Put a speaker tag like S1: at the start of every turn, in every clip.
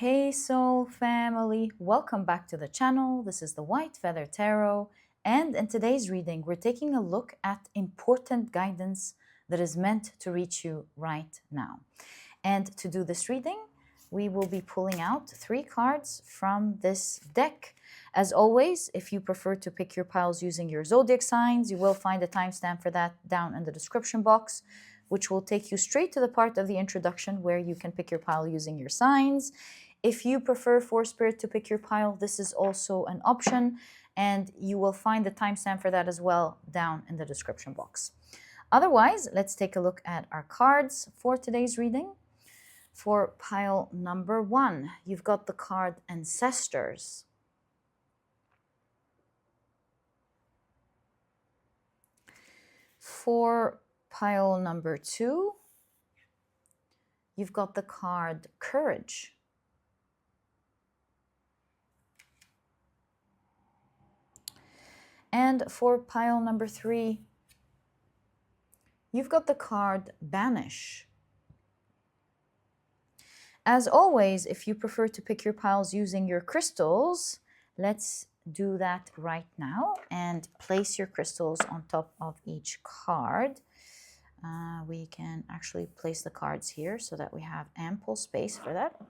S1: Hey Soul Family, welcome back to the channel. This is the White Feather Tarot, and in today's reading, we're taking a look at important guidance that is meant to reach you right now. And to do this reading, we will be pulling out 3 cards from this deck. As always, if you prefer to pick your piles using your zodiac signs, you will find a timestamp for that down in the description box, which will take you straight to the part of the introduction where you can pick your pile using your signs. If you prefer for Spirit to pick your pile, this is also an option, and you will find the timestamp for that as well down in the description box. Otherwise, let's take a look at our cards for today's reading. For pile number 1, you've got the card Ancestors. For pile number 2, you've got the card Courage. And for pile number 3, you've got the card Banish. As always, if you prefer to pick your piles using your crystals, let's do that right now and place your crystals on top of each card. We can actually place the cards here so that we have ample space for that.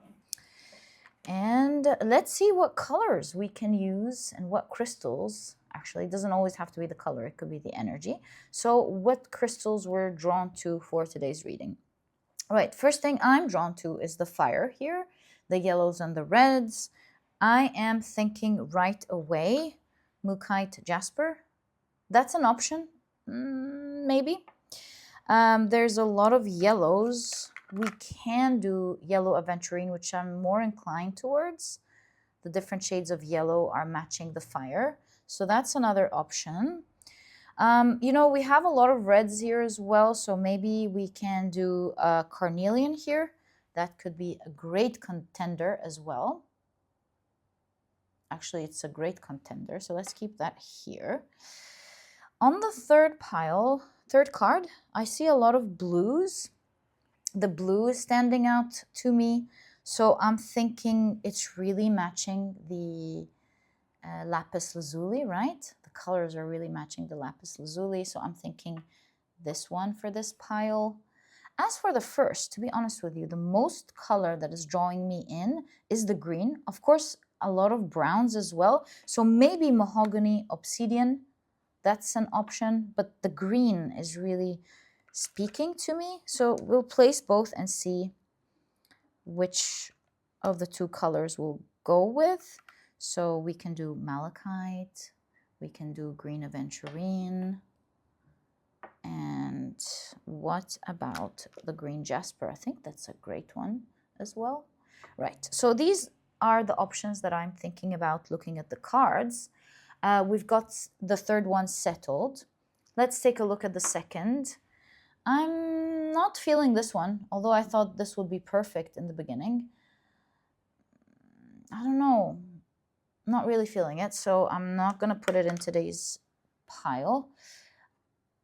S1: And let's see what colors we can use and what crystals. Actually, it doesn't always have to be the color, it could be the energy. So what crystals we're drawn to for today's reading. All right, first thing I'm drawn to is the fire here, the yellows and the reds. I am thinking right away, Mookaite Jasper. That's an option, maybe. There's a lot of yellows. We can do yellow Aventurine, which I'm more inclined towards. The different shades of yellow are matching the fire. So that's another option. You know, we have a lot of reds here as well, so maybe we can do carnelian here. That could be a great contender as well. Actually, it's a great contender, so let's keep that here. On the third card, I see a lot of blues. The blue is standing out to me, so I'm thinking it's really matching the Lapis Lazuli, right? The colors are really matching the Lapis Lazuli, so I'm thinking this one for this pile. As for the first, to be honest with you, the most color that is drawing me in is the green. Of course, a lot of browns as well, so maybe mahogany obsidian, that's an option, but the green is really speaking to me. So we'll place both and see which of the 2 colors we'll go with. So we can do malachite, we can do green aventurine, and what about the green jasper? I think that's a great one as well. Right, so these are the options that I'm thinking about looking at the cards. We've got the third one settled. Let's take a look at the second. I'm not feeling this one, although I thought this would be perfect in the beginning. I don't know. Not really feeling it, so I'm not going to put it in today's pile.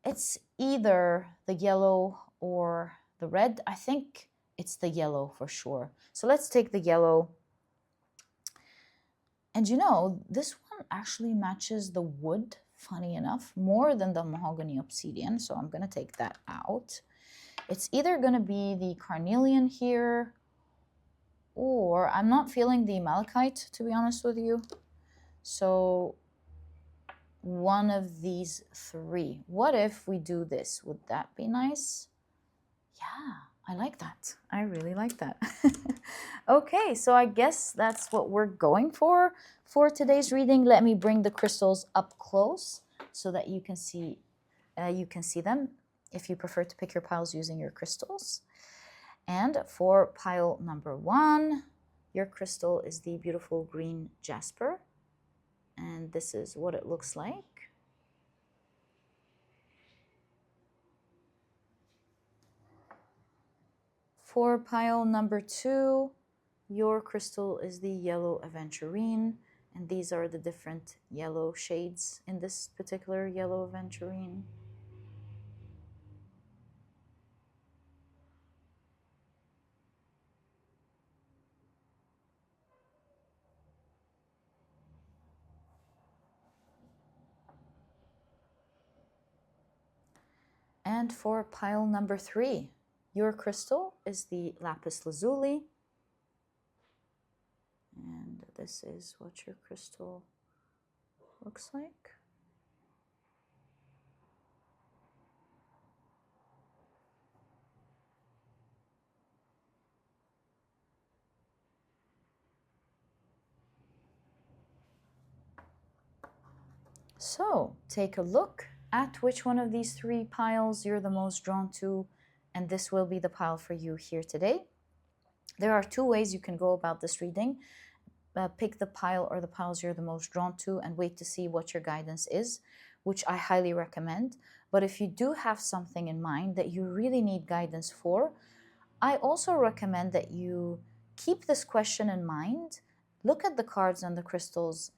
S1: It's either the yellow or the red. I think it's the yellow for sure. So let's take the yellow. And you know, this one actually matches the wood, funny enough, more than the mahogany obsidian, so I'm going to take that out. It's either going to be the carnelian here, or I'm not feeling the malachite, to be honest with you. So one of these 3. What if we do this? Would that be nice? Yeah, I like that. I really like that. Okay, so I guess that's what we're going for today's reading. Let me bring the crystals up close so that you can see them if you prefer to pick your piles using your crystals. And for pile number 1, your crystal is the beautiful green jasper. And this is what it looks like. For pile number 2, your crystal is the yellow aventurine. And these are the different yellow shades in this particular yellow aventurine. And for pile number 3, your crystal is the Lapis Lazuli. And this is what your crystal looks like. So take a look at which one of these 3 piles you're the most drawn to, and this will be the pile for you here today. There are 2 ways you can go about this reading. Pick the pile or the piles you're the most drawn to and wait to see what your guidance is, which I highly recommend. But if you do have something in mind that you really need guidance for, I also recommend that you keep this question in mind, look at the cards and the crystals,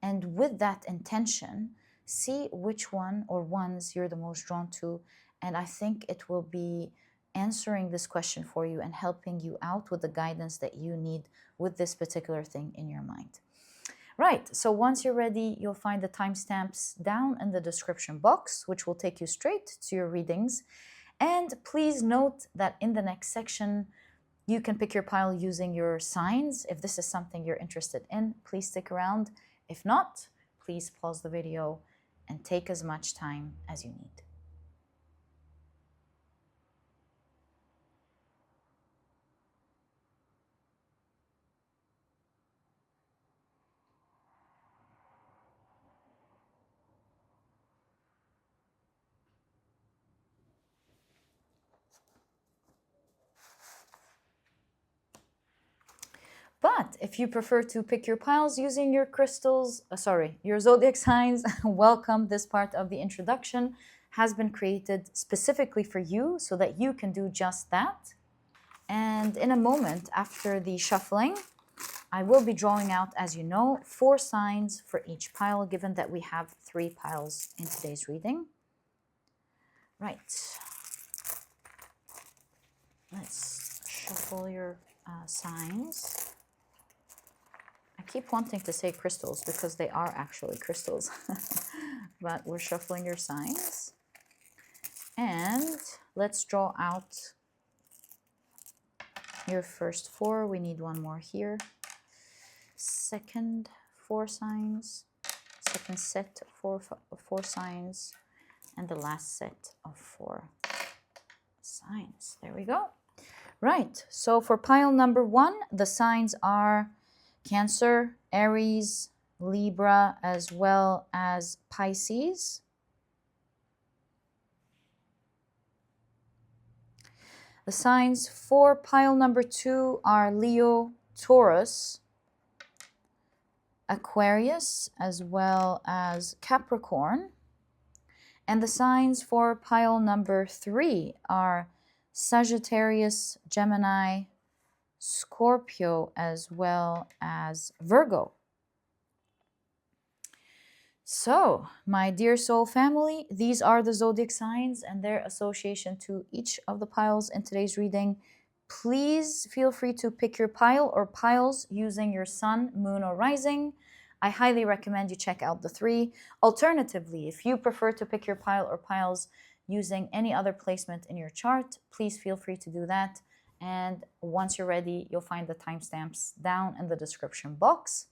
S1: and with that intention, see which one or ones you're the most drawn to. And I think it will be answering this question for you and helping you out with the guidance that you need with this particular thing in your mind. Right, so once you're ready, you'll find the timestamps down in the description box, which will take you straight to your readings. And please note that in the next section, you can pick your pile using your signs. If this is something you're interested in, please stick around. If not, please pause the video and take as much time as you need. But if you prefer to pick your piles using your crystals, your zodiac signs, welcome. This part of the introduction has been created specifically for you so that you can do just that. And in a moment after the shuffling, I will be drawing out, as you know, 4 signs for each pile, given that we have 3 piles in today's reading. Right. Let's shuffle your signs. I keep wanting to say crystals because they are actually crystals. But we're shuffling your signs. And let's draw out your first 4. We need 1 more here. Second 4 signs. Second set of 4 signs. And the last set of 4 signs. There we go. Right, so for pile number 1, the signs are Cancer, Aries, Libra, as well as Pisces. The signs for pile number 2 are Leo, Taurus, Aquarius, as well as Capricorn. And the signs for pile number 3 are Sagittarius, Gemini, Scorpio, as well as Virgo. So, my dear soul family, these are the zodiac signs and their association to each of the piles in today's reading. Please feel free to pick your pile or piles using your sun, moon, or rising. I highly recommend you check out the 3. Alternatively, if you prefer to pick your pile or piles using any other placement in your chart, please feel free to do that. And once you're ready, you'll find the timestamps down in the description box,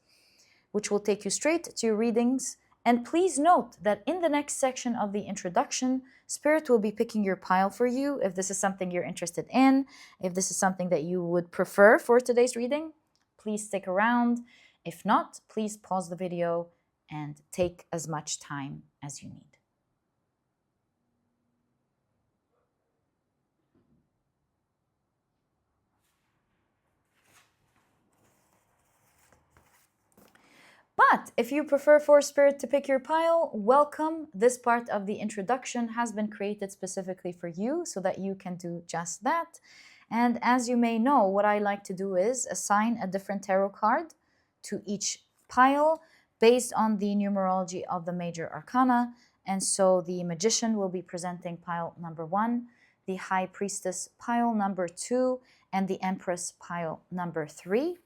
S1: which will take you straight to your readings. And please note that in the next section of the introduction, Spirit will be picking your pile for you if this is something you're interested in, if this is something that you would prefer for today's reading. Please stick around. If not, please pause the video and take as much time as you need. But if you prefer for Spirit to pick your pile, welcome. This part of the introduction has been created specifically for you so that you can do just that. And as you may know, what I like to do is assign a different tarot card to each pile based on the numerology of the major arcana. And so the Magician will be presenting pile number 1, the High Priestess pile number 2, and the Empress pile number 3.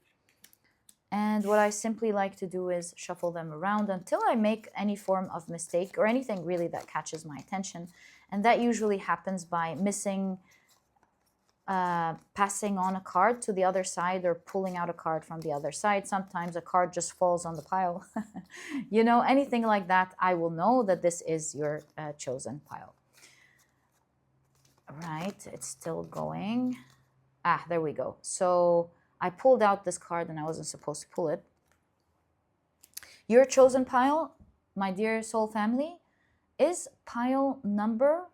S1: And what I simply like to do is shuffle them around until I make any form of mistake or anything really that catches my attention. And that usually happens by missing, passing on a card to the other side or pulling out a card from the other side. Sometimes a card just falls on the pile. You know, anything like that, I will know that this is your chosen pile. Right, it's still going. Ah, there we go. So I pulled out this card and I wasn't supposed to pull it. Your chosen pile, my dear soul family, is pile number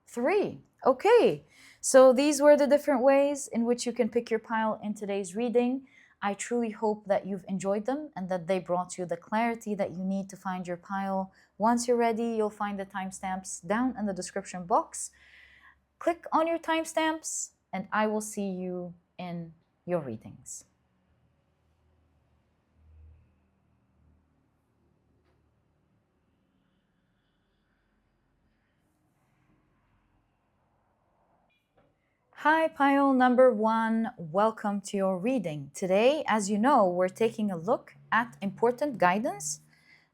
S1: 3. Okay, so these were the different ways in which you can pick your pile in today's reading. I truly hope that you've enjoyed them and that they brought you the clarity that you need to find your pile. Once you're ready, you'll find the timestamps down in the description box. Click on your timestamps and I will see you in your readings. Hi, pile number 1. Welcome to your reading. Today, as you know, we're taking a look at important guidance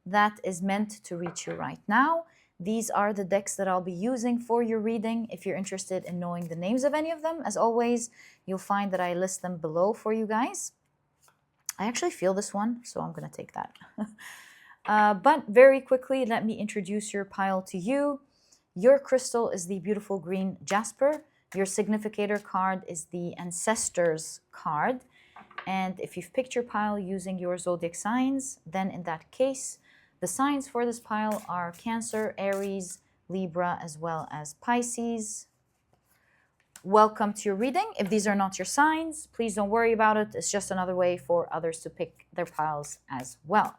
S1: that is meant to reach you right now. These are the decks that I'll be using for your reading. If you're interested in knowing the names of any of them, as always, you'll find that I list them below for you guys. I actually feel this one, so I'm going to take that. But very quickly, let me introduce your pile to you. Your crystal is the beautiful green Jasper. Your significator card is the Ancestors card. And if you've picked your pile using your zodiac signs, then in that case, the signs for this pile are Cancer, Aries, Libra, as well as Pisces. Welcome to your reading. If these are not your signs, please don't worry about it. It's just another way for others to pick their piles as well.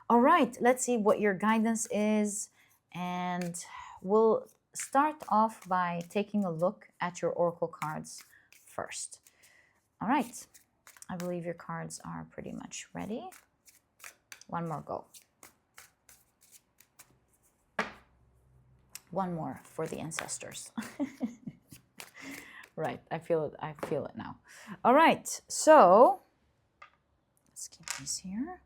S1: All right, let's see what your guidance is. And we'll start off by taking a look at your oracle cards first. All right, I believe your cards are pretty much ready. One more go. One more for the ancestors. Right, I feel it now. All right, so let's keep these here.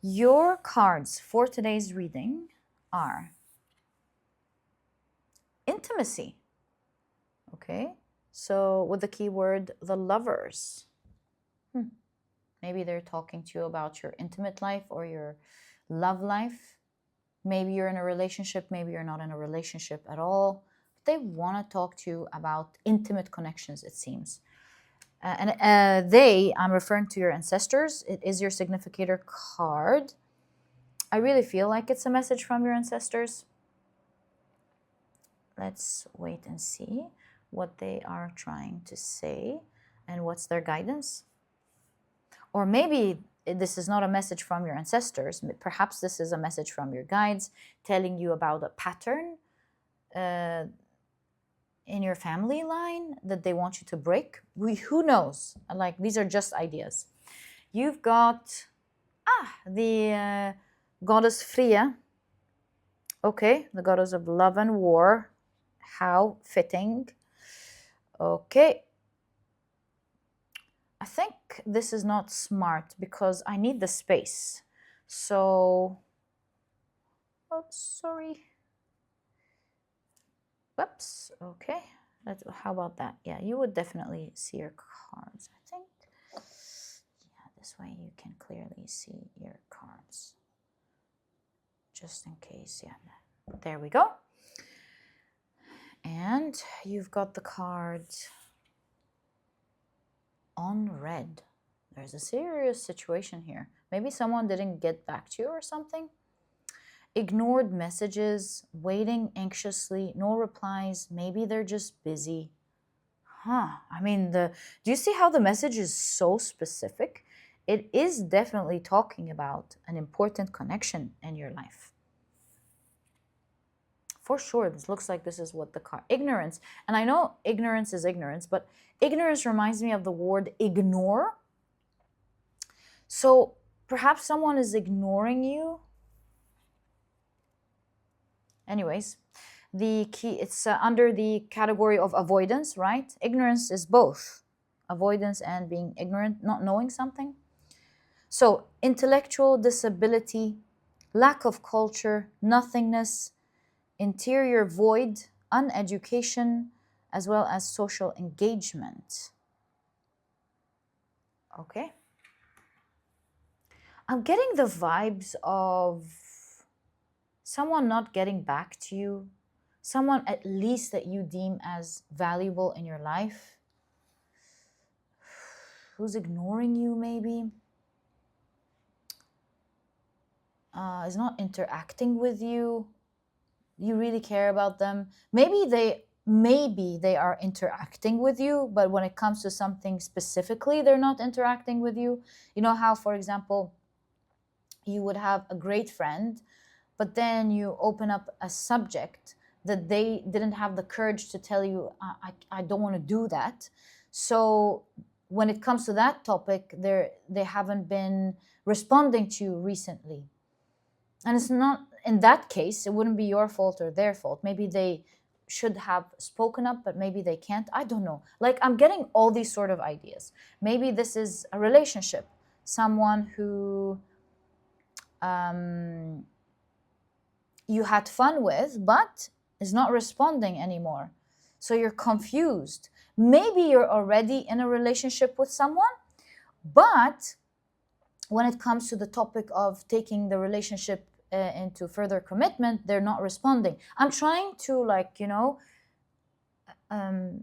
S1: Your cards for today's reading are intimacy. Okay, so with the keyword the Lovers. Maybe they're talking to you about your intimate life or your love life. Maybe you're in a relationship, maybe you're not in a relationship at all. They want to talk to you about intimate connections, it seems. I'm referring to your ancestors. It is your significator card. I really feel like it's a message from your ancestors. Let's wait and see what they are trying to say and what's their guidance. Or maybe this is not a message from your ancestors. Perhaps this is a message from your guides telling you about a pattern in your family line that they want you to break. Who knows? Like, these are just ideas. You've got the goddess Freya. Okay, the goddess of love and war. How fitting. Okay. I think this is not smart because I need the space. So, sorry. Whoops, okay. How about that? Yeah, you would definitely see your cards, I think. Yeah, this way you can clearly see your cards. Just in case, yeah. There we go. And you've got the card on red. There's a serious situation here. Maybe someone didn't get back to you or something. Ignored messages, waiting anxiously, no replies. Maybe they're just busy. I mean, do you see how the message is so specific? It is definitely talking about an important connection in your life. For sure, this looks like this is what the card, ignorance. And I know ignorance is ignorance, but ignorance reminds me of the word ignore. So perhaps someone is ignoring you. Anyways, the key, it's under the category of avoidance, right? Ignorance is both avoidance and being ignorant, not knowing something. So intellectual disability, lack of culture, nothingness, interior void, uneducation, as well as social engagement. Okay. I'm getting the vibes of someone not getting back to you, someone at least that you deem as valuable in your life, who's ignoring you maybe, is not interacting with you. You really care about them. Maybe they are interacting with you, but when it comes to something specifically, they're not interacting with you. You know how, for example, you would have a great friend, but then you open up a subject that they didn't have the courage to tell you, I don't want to do that. So when it comes to that topic, they haven't been responding to you recently. And it's not, in that case, it wouldn't be your fault or their fault. Maybe they should have spoken up, but maybe they can't. I don't know. Like, I'm getting all these sort of ideas. Maybe this is a relationship, someone who you had fun with, but is not responding anymore. So you're confused. Maybe you're already in a relationship with someone, but when it comes to the topic of taking the relationship into further commitment, they're not responding. I'm trying to, like,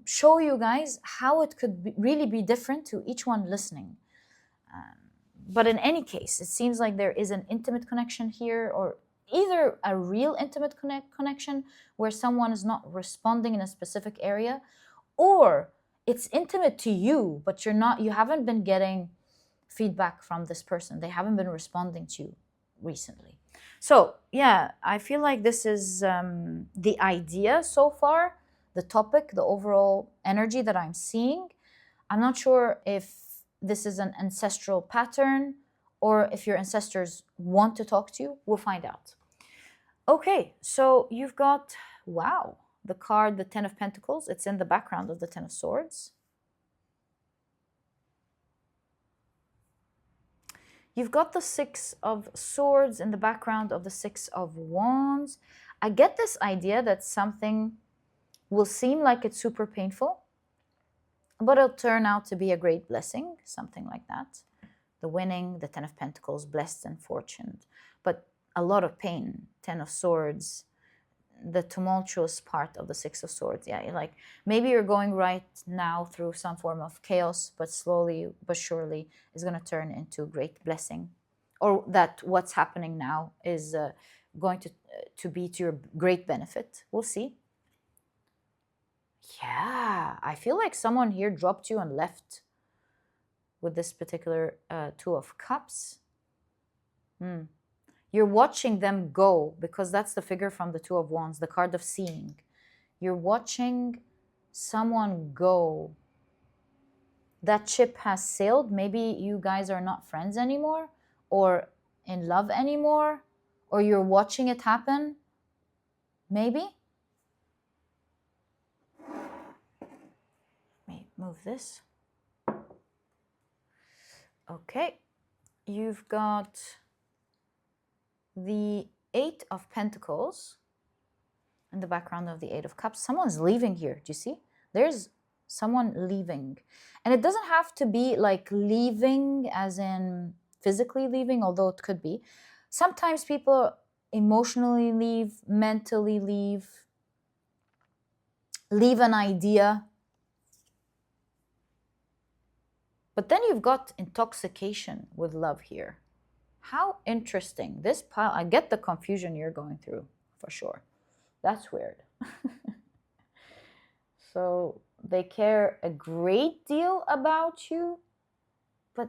S1: show you guys how it could really be different to each one listening. But in any case, it seems like there is an intimate connection here, or either a real intimate connection where someone is not responding in a specific area, or it's intimate to you, but you haven't been getting feedback from this person. They haven't been responding to you recently. So yeah, I feel like this is the idea so far, the topic, the overall energy that I'm seeing. I'm not sure if this is an ancestral pattern or if your ancestors want to talk to you. We'll find out. Okay, so you've got, wow, the card, the Ten of Pentacles. It's in the background of the Ten of Swords. You've got the Six of Swords in the background of the Six of Wands. I get this idea that something will seem like it's super painful, but it'll turn out to be a great blessing, something like that. The winning, the Ten of Pentacles, blessed and fortunate, but a lot of pain. Ten of Swords, the tumultuous part of the Six of Swords. Yeah, like maybe you're going right now through some form of chaos, but slowly but surely is going to turn into great blessing, or that what's happening now is going to be to your great benefit. We'll see. Yeah, I feel like someone here dropped you and left with this particular Two of Cups. You're watching them go, because that's the figure from the Two of Wands, the card of seeing. You're watching someone go. That ship has sailed. Maybe you guys are not friends anymore, or in love anymore, or you're watching it happen. Maybe. Let me move this. Okay. You've got the Eight of Pentacles in the background of the Eight of Cups. Someone's leaving here. Do you see? There's someone leaving. And it doesn't have to be like leaving as in physically leaving, although it could be. Sometimes people emotionally leave, mentally leave an idea. But then you've got intoxication with love here. How interesting. This pile, I get the confusion you're going through, for sure. That's weird. So they care a great deal about you, but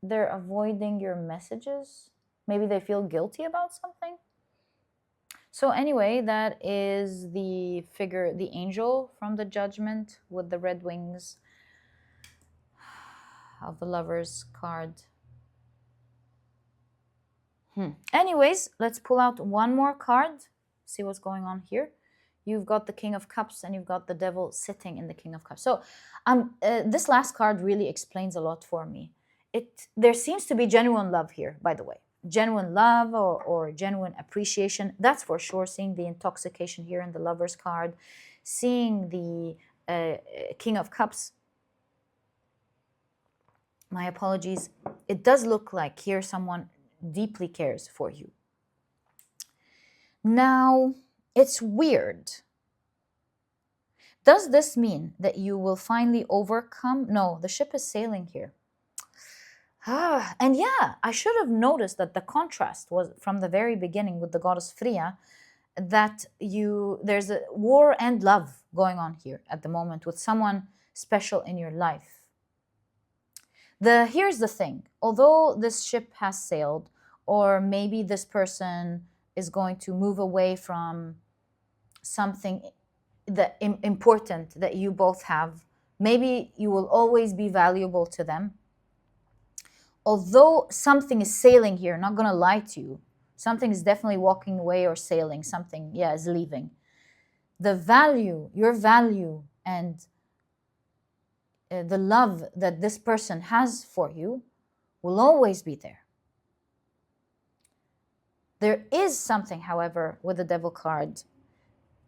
S1: they're avoiding your messages. Maybe they feel guilty about something. So anyway, that is the figure, the angel from the Judgment with the red wings of the Lovers card. Anyways, let's pull out one more card, see what's going on here. You've got the King of Cups and you've got the Devil sitting in the King of Cups. So this last card really explains a lot for me. there seems to be genuine love here, by the way. Genuine love or genuine appreciation, that's for sure. Seeing the intoxication here in the Lover's card, seeing the King of Cups, my apologies, it does look like here someone deeply cares for you. Now, it's weird. Does this mean that you will finally overcome? No, the ship is sailing here. And yeah, I should have noticed that the contrast was from the very beginning with the goddess Freya, that there's a war and love going on here at the moment with someone special in your life. Here's the thing, although this ship has sailed, or maybe this person is going to move away from something important that you both have, maybe you will always be valuable to them. Although something is sailing here, not going to lie to you, something is definitely walking away or sailing, something, is leaving. Your value, and the love that this person has for you will always be there. There is something, however, with the Devil card,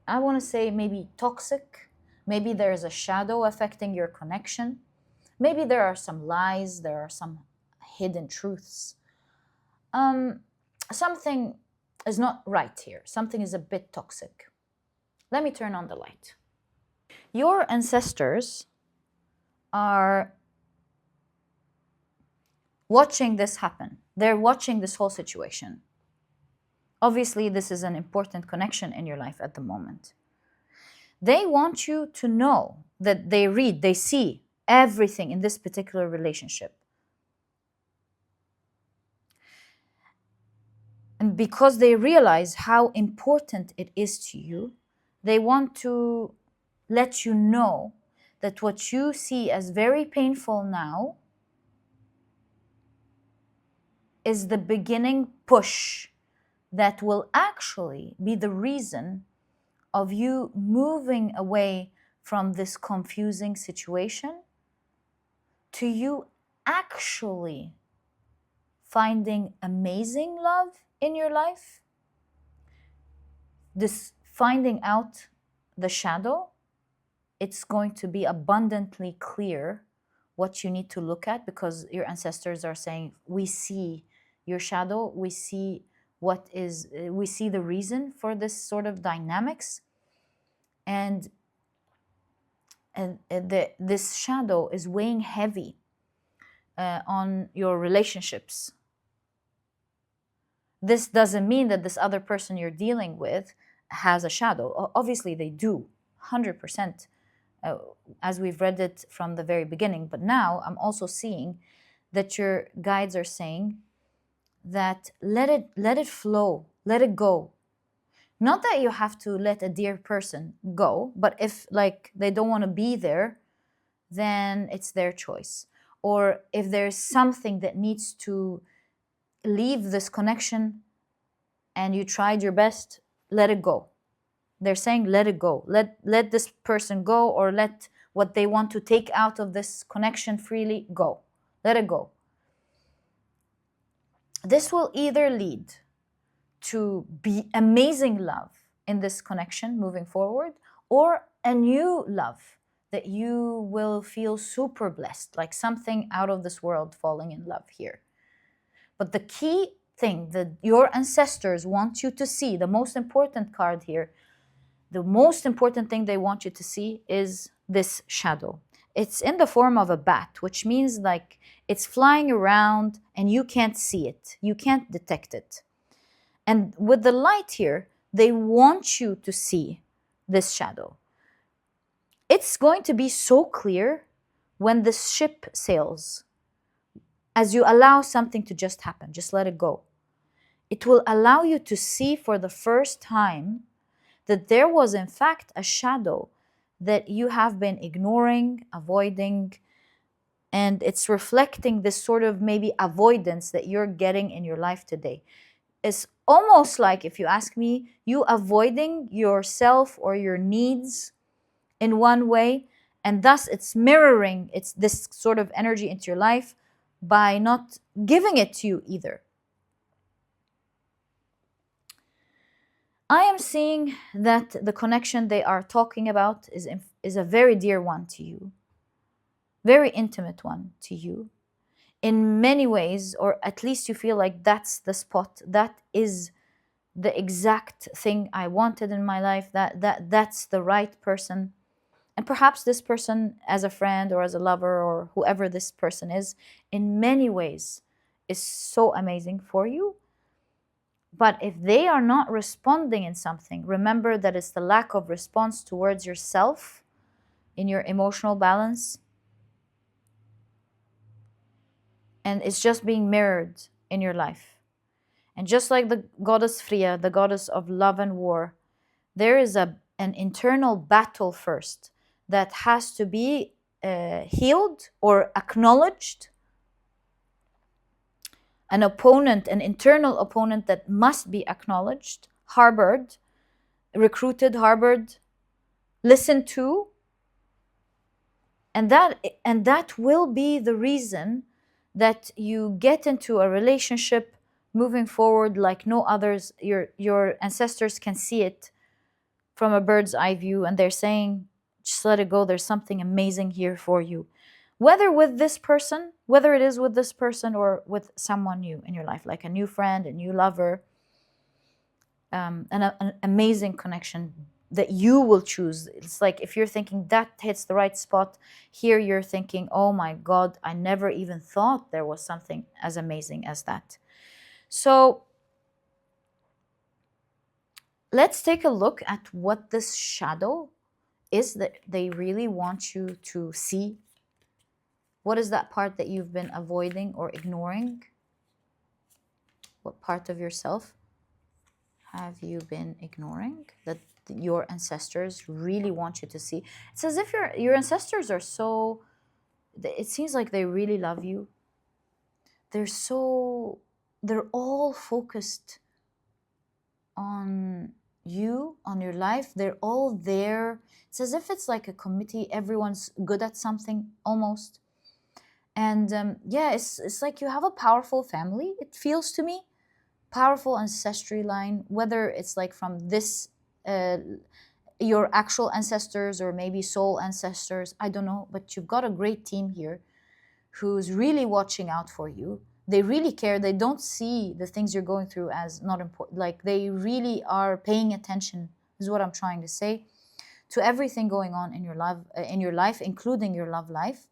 S1: I want to say maybe toxic. Maybe there's a shadow affecting your connection. Maybe there are some lies, there are some hidden truths. Something is not right here. Something is a bit toxic. Let me turn on the light. Your ancestors are watching this happen. They're watching this whole situation. Obviously, this is an important connection in your life at the moment. They want you to know that they see everything in this particular relationship. And because they realize how important it is to you, they want to let you know that what you see as very painful now is the beginning push that will actually be the reason of you moving away from this confusing situation to you actually finding amazing love in your life. This finding out the shadow, it's going to be abundantly clear what you need to look at, because your ancestors are saying, we see your shadow, we see the reason for this sort of dynamics, and this shadow is weighing heavy on your relationships. This doesn't mean that this other person you're dealing with has a shadow. Obviously they do, 100%, as we've read it from the very beginning. But now I'm also seeing that your guides are saying that let it flow, let it go. Not that you have to let a dear person go, but if they don't want to be there, then it's their choice. Or if there's something that needs to leave this connection and you tried your best, let it go. They're saying let it go. Let this person go, or let what they want to take out of this connection freely go. Let it go. This will either lead to be amazing love in this connection moving forward, or a new love that you will feel super blessed, like something out of this world falling in love here. But the key thing that your ancestors want you to see, the most important card here, the most important thing they want you to see is this shadow. It's in the form of a bat, which means it's flying around and you can't see it. You can't detect it. And with the light here, they want you to see this shadow. It's going to be so clear when the ship sails. As you allow something to just happen, just let it go. It will allow you to see for the first time that there was in fact a shadow that you have been ignoring, avoiding, and it's reflecting this sort of maybe avoidance that you're getting in your life today. It's almost like, if you ask me, you avoiding yourself or your needs in one way, and thus it's mirroring, it's this sort of energy into your life by not giving it to you either. I am seeing that the connection they are talking about is a very dear one to you, very intimate one to you. In many ways, or at least you feel like that's the spot, that is the exact thing I wanted in my life, that's the right person. And perhaps this person, as a friend or as a lover or whoever this person is, in many ways is so amazing for you. But if they are not responding in something, remember that it's the lack of response towards yourself in your emotional balance. And it's just being mirrored in your life. And just like the goddess Freya, the goddess of love and war, there is an internal battle first that has to be healed or acknowledged. An opponent, an internal opponent that must be acknowledged, harbored, recruited, harbored, listened to. And that will be the reason that you get into a relationship moving forward like no others. Your ancestors can see it from a bird's eye view, and they're saying, just let it go, there's something amazing here for you. Whether with this person, whether it is with this person or with someone new in your life, like a new friend, a new lover, an amazing connection that you will choose. It's like if you're thinking that hits the right spot, here you're thinking, oh my God, I never even thought there was something as amazing as that. So let's take a look at what this shadow is that they really want you to see. What is that part that you've been avoiding or ignoring? What part of yourself have you been ignoring that your ancestors really want you to see? It's as if your ancestors are so, it seems like they really love you. They're all focused on you, on your life. They're all there. It's as if it's like a committee. Everyone's good at something almost. And yeah, it's like you have a powerful family, it feels to me. Powerful ancestry line, whether it's like from this your actual ancestors or maybe soul ancestors, I don't know, but you've got a great team here who's really watching out for you. They really care. They don't see the things you're going through as not important. Like they really are paying attention, is what I'm trying to say, to everything going on in your life, including your love life.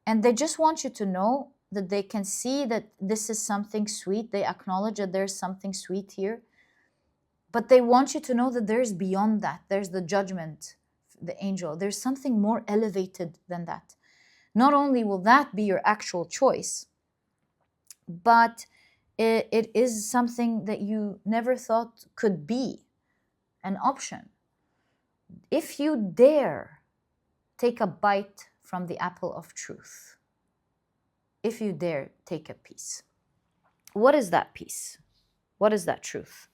S1: And they just want you to know that they can see that this is something sweet. They acknowledge that there's something sweet here. But they want you to know that there's beyond that. There's the judgment, the angel. There's something more elevated than that. Not only will that be your actual choice, but it is something that you never thought could be an option. If you dare take a bite from the apple of truth, if you dare take a piece, what is that piece? What is that truth?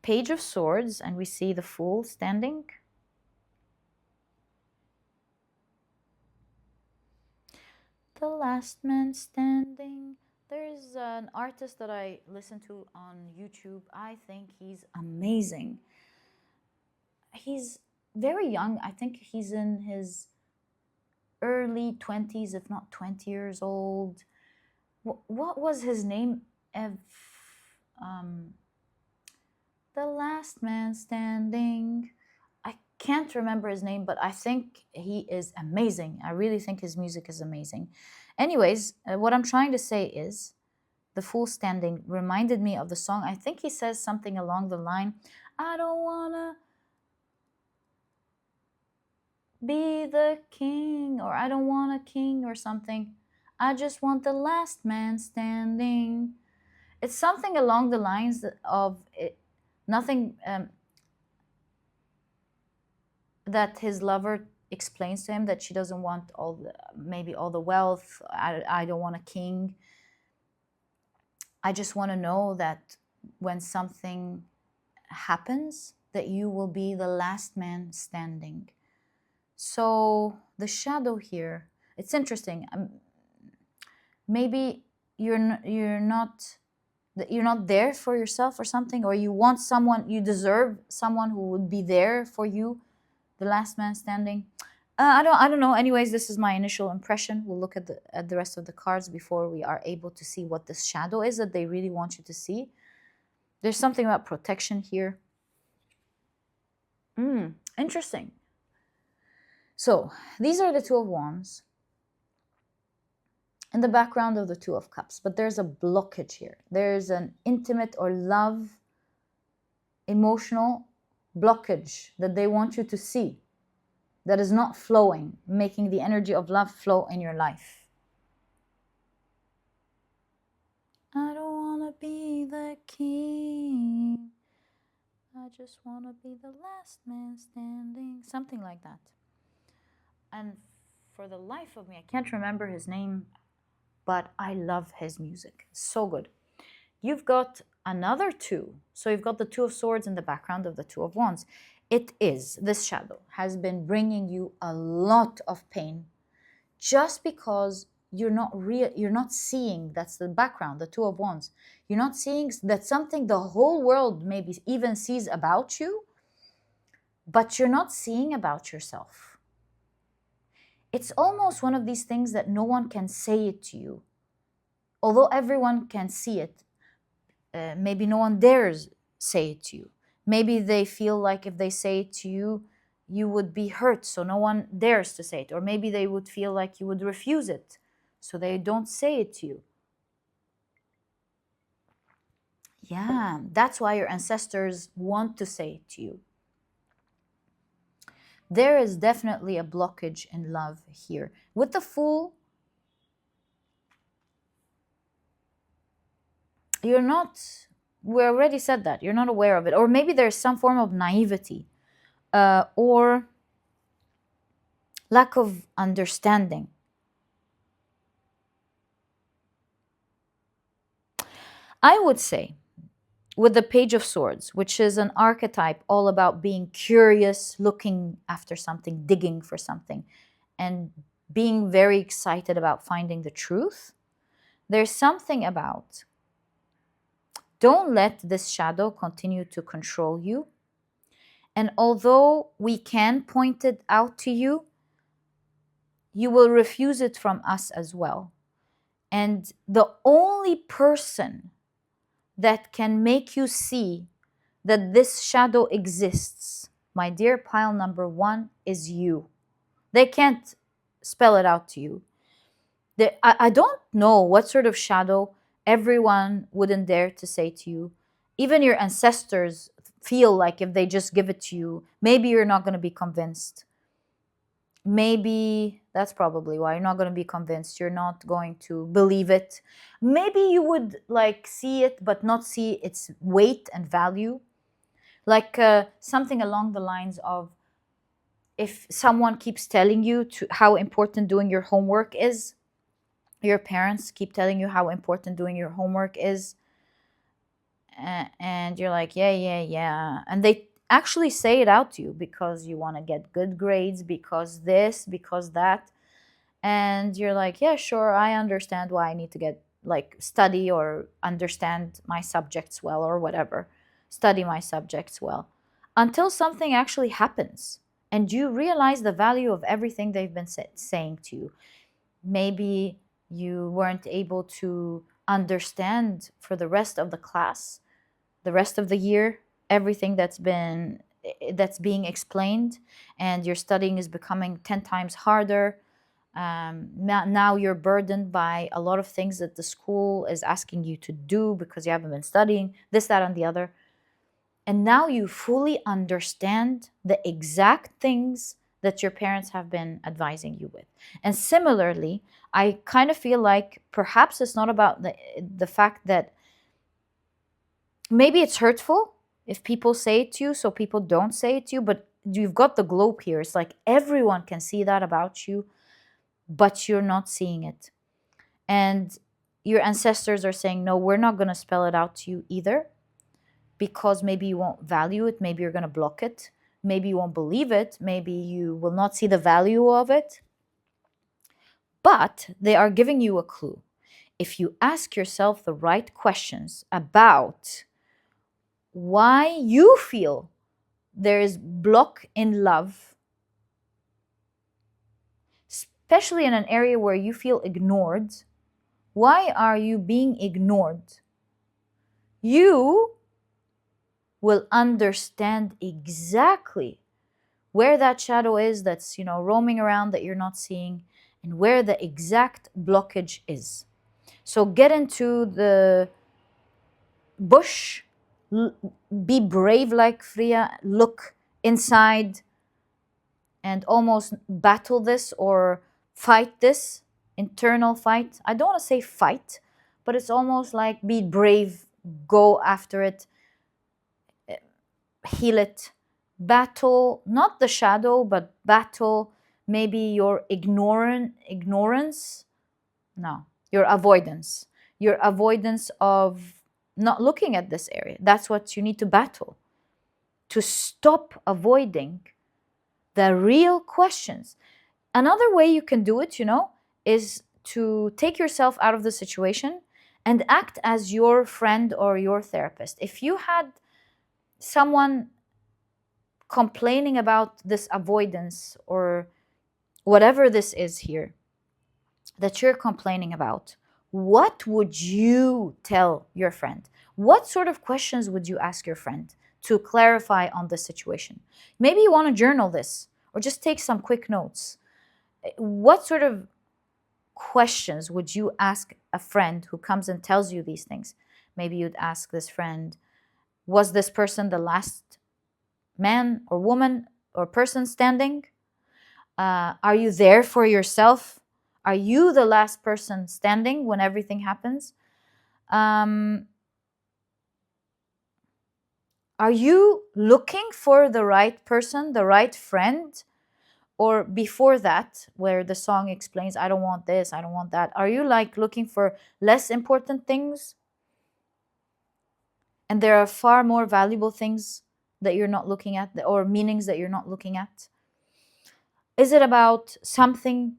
S1: Page of Swords, and we see the Fool standing. The Last Man Standing. There's an artist that I listen to on YouTube. I think he's amazing. He's very young. I think he's in his early 20s, if not 20 years old. What was his name? The Last Man Standing. I can't remember his name, but I think he is amazing. I really think his music is amazing. Anyways, what I'm trying to say is the Fool Standing reminded me of the song. I think he says something along the line, I don't wanna be the king, or I don't want a king or something. I just want the last man standing. It's something along the lines of it, nothing that his lover explains to him that she doesn't want maybe all the wealth. I don't want a king. I just want to know that when something happens, that you will be the last man standing. So the shadow here, It's interesting. Maybe you're not there for yourself or something, or you want someone, you deserve someone who would be there for you, the last man standing. I don't know. Anyways, this is my initial impression. We'll look at the rest of the cards before we are able to see what this shadow is that they really want you to see. There's something about protection here. Interesting. So these are the Two of Wands in the background of the Two of Cups, but there's a blockage here. There's an intimate or love, emotional blockage that they want you to see, that is not flowing, making the energy of love flow in your life. I don't want to be the king. I just want to be the last man standing. Something like that. And for the life of me, I can't remember his name, but I love his music. So good. You've got another two. So you've got the Two of Swords in the background of the Two of Wands. This shadow has been bringing you a lot of pain just because you're not seeing, that's the background, the Two of Wands. You're not seeing that something the whole world maybe even sees about you, but you're not seeing about yourself. It's almost one of these things that no one can say it to you. Although everyone can see it, maybe no one dares say it to you. Maybe they feel like if they say it to you, you would be hurt, so no one dares to say it. Or maybe they would feel like you would refuse it, so they don't say it to you. Yeah, that's why your ancestors want to say it to you. There is definitely a blockage in love here. With the Fool, we already said that, you're not aware of it. Or maybe there's some form of naivety or lack of understanding. I would say with the Page of Swords, which is an archetype all about being curious, looking after something, digging for something, and being very excited about finding the truth, there's something about don't let this shadow continue to control you. And although we can point it out to you, you will refuse it from us as well. And the only person that can make you see that this shadow exists, my dear pile number one, is you. They can't spell it out to you. I don't know what sort of shadow everyone wouldn't dare to say to you. Even your ancestors feel like if they just give it to you, maybe you're not going to be convinced. Maybe that's probably why you're not going to be convinced. You're not going to believe it. Maybe you would like see it, but not see its weight and value. Like something along the lines of, if someone keeps telling you how important doing your homework is, your parents keep telling you how important doing your homework is, and you're like, yeah. And they actually say it out to you because you want to get good grades, because this, because that. And you're like, yeah, sure, I understand why I need to get study or understand my subjects well or whatever, study my subjects well, until something actually happens and you realize the value of everything they've been saying to you. Maybe you weren't able to understand for the rest of the class, the rest of the year, everything that's being explained, and your studying is becoming 10 times harder. Now you're burdened by a lot of things that the school is asking you to do because you haven't been studying, this, that, and the other. And now you fully understand the exact things that your parents have been advising you with. And similarly, I kind of feel like perhaps it's not about the fact that maybe it's hurtful if people say it to you, so people don't say it to you, but you've got the globe here. It's like everyone can see that about you, but you're not seeing it. And your ancestors are saying, no, we're not going to spell it out to you either, because maybe you won't value it, maybe you're going to block it, maybe you won't believe it, maybe you will not see the value of it. But they are giving you a clue. If you ask yourself the right questions about why you feel there is block in love, especially in an area where you feel ignored, why are you being ignored? You will understand exactly where that shadow is that's, roaming around that you're not seeing, and where the exact blockage is. So get into the bush, be brave like Freya, look inside and almost battle this or fight this internal fight. I don't want to say fight, but it's almost like be brave, go after it, heal it, battle not the shadow, but battle maybe your ignorance. No, your avoidance of not looking at this area. That's what you need to battle, to stop avoiding the real questions. Another way you can do it, is to take yourself out of the situation and act as your friend or your therapist. If you had someone complaining about this avoidance or whatever this is here that you're complaining about, what would you tell your friend? What sort of questions would you ask your friend to clarify on the situation? Maybe you want to journal this or just take some quick notes. What sort of questions would you ask a friend who comes and tells you these things? Maybe you'd ask this friend, was this person the last man or woman or person standing? Are you there for yourself? Are you the last person standing when everything happens? Are you looking for the right person, the right friend? Or before that, where the song explains, I don't want this, I don't want that. Are you like looking for less important things? And there are far more valuable things that you're not looking at, or meanings that you're not looking at? Is it about something,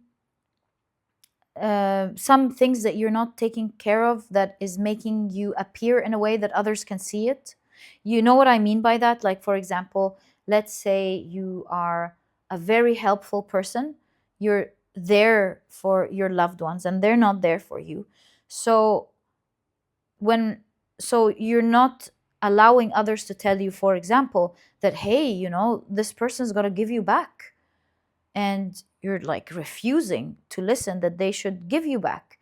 S1: some things that you're not taking care of that is making you appear in a way that others can see it? You know what I mean by that? Like, for example, let's say you are a very helpful person. You're there for your loved ones and they're not there for you. So you're not allowing others to tell you, for example, that, hey, this person's got to give you back. And you're like refusing to listen that they should give you back.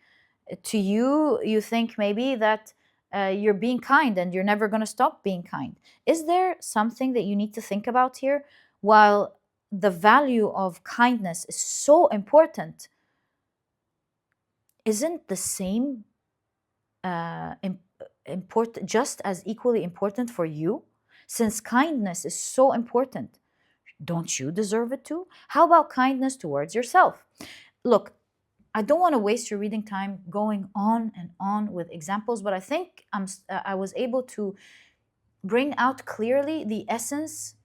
S1: To you, you think maybe that you're being kind and you're never going to stop being kind. Is there something that you need to think about here? While the value of kindness is so important, isn't the same important, just as equally important for you? Since kindness is so important, don't you deserve it too? How about kindness towards yourself? Look, I don't want to waste your reading time going on and on with examples, but I think I was able to bring out clearly the essence,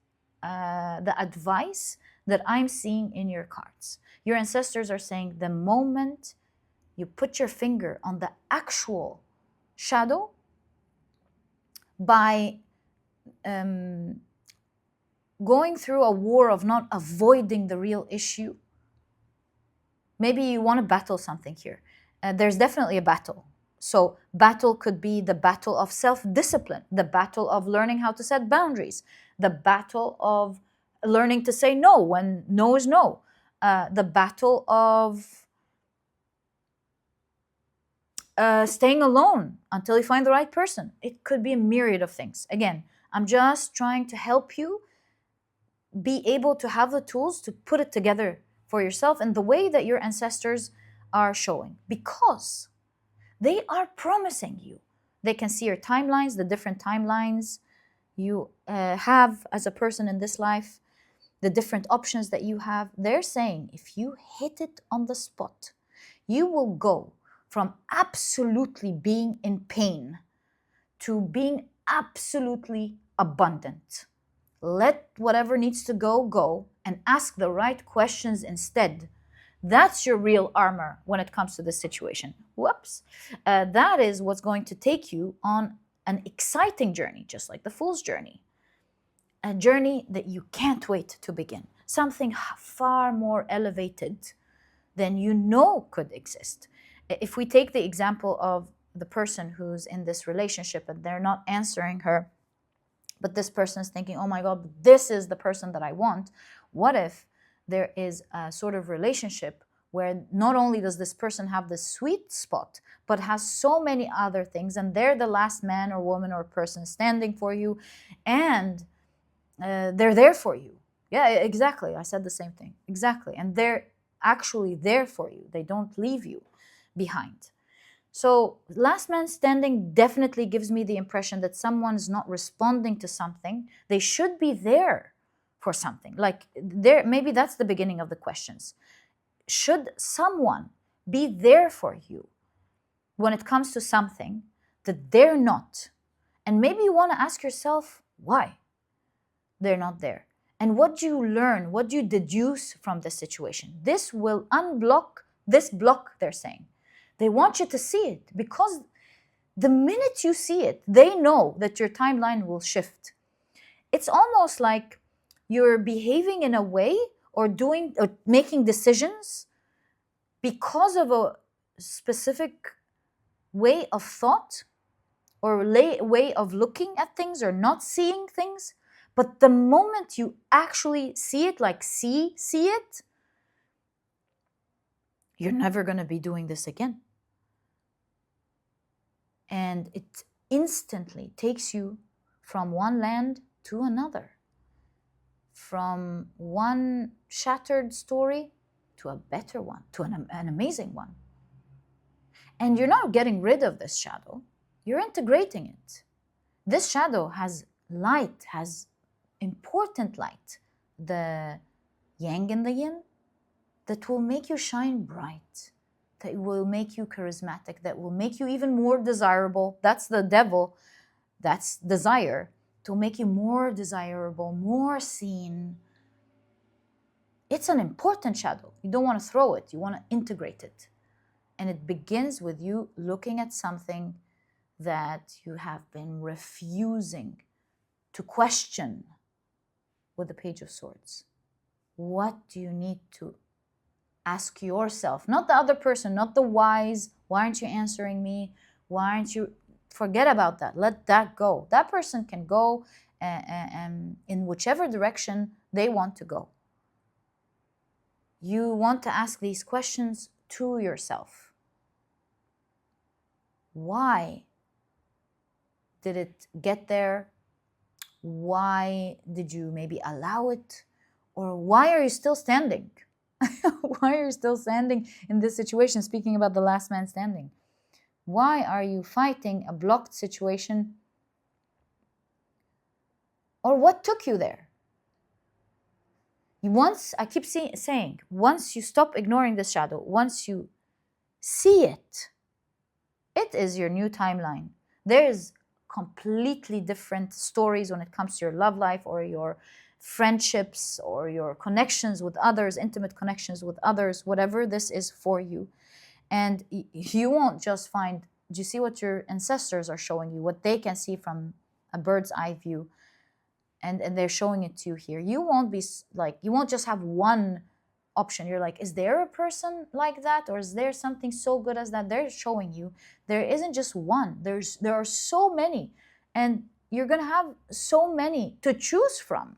S1: the advice that I'm seeing in your cards. Your ancestors are saying the moment you put your finger on the actual shadow, by going through a war of not avoiding the real issue. Maybe you want to battle something here. There's definitely a battle. So battle could be the battle of self-discipline, the battle of learning how to set boundaries, the battle of learning to say no when no is no, the battle of staying alone until you find the right person. It could be a myriad of things. Again, I'm just trying to help you be able to have the tools to put it together for yourself in the way that your ancestors are showing, because they are promising you. They can see your timelines, the different timelines you have as a person in this life, the different options that you have. They're saying if you hit it on the spot, you will go from absolutely being in pain to being absolutely abundant. Let whatever needs to go, go, and ask the right questions instead. That's your real armor when it comes to this situation. Whoops. That is what's going to take you on an exciting journey, just like the Fool's Journey. A journey that you can't wait to begin. Something far more elevated than you know could exist. If we take the example of the person who's in this relationship and they're not answering her, but this person is thinking, oh my God, this is the person that I want. What if there is a sort of relationship where not only does this person have the sweet spot, but has so many other things, and they're the last man or woman or person standing for you, and they're there for you. Yeah, exactly. I said the same thing. Exactly. And they're actually there for you. They don't leave you behind. So last man standing definitely gives me the impression that someone's not responding to something. They should be there for something. Like there, maybe that's the beginning of the questions. Should someone be there for you when it comes to something that they're not? And maybe you want to ask yourself why they're not there. And what do you learn? What do you deduce from this situation? This will unblock this block, they're saying. They want you to see it because the minute you see it, they know that your timeline will shift. It's almost like you're behaving in a way or making decisions because of a specific way of thought or way of looking at things or not seeing things. But the moment you actually see it, like see it, you're never going to be doing this again. And it instantly takes you from one land to another, from one shattered story to a better one, to an amazing one. And you're not getting rid of this shadow, you're integrating it. This shadow has light, has important light, the yang and the yin, that will make you shine bright, that will make you charismatic, that will make you even more desirable. That's the devil, that's desire, to make you more desirable, more seen. It's an important shadow. You don't want to throw it, you want to integrate it. And it begins with you looking at something that you have been refusing to question with the Page of Swords. What do you need to ask yourself? Not the other person, not the whys. Why aren't you answering me? Why aren't you? Forget about that. Let that go. That person can go in whichever direction they want to go. You want to ask these questions to yourself. Why did it get there? Why did you maybe allow it? Or why are you still standing? Why are you still standing in this situation? Speaking about the last man standing. Why are you fighting a blocked situation? Or what took you there? I keep saying, once you stop ignoring this shadow, once you see it, it is your new timeline. There is completely different stories when it comes to your love life or your friendships or your connections with others, intimate connections with others, whatever this is for you. And you won't just find, do you see what your ancestors are showing you, what they can see from a bird's eye view, and they're showing it to you here. You won't be like, you won't just have one option. You're like, is there a person like that, or is there something so good as that? They're showing you there isn't just one. There are so many, and you're gonna have so many to choose from.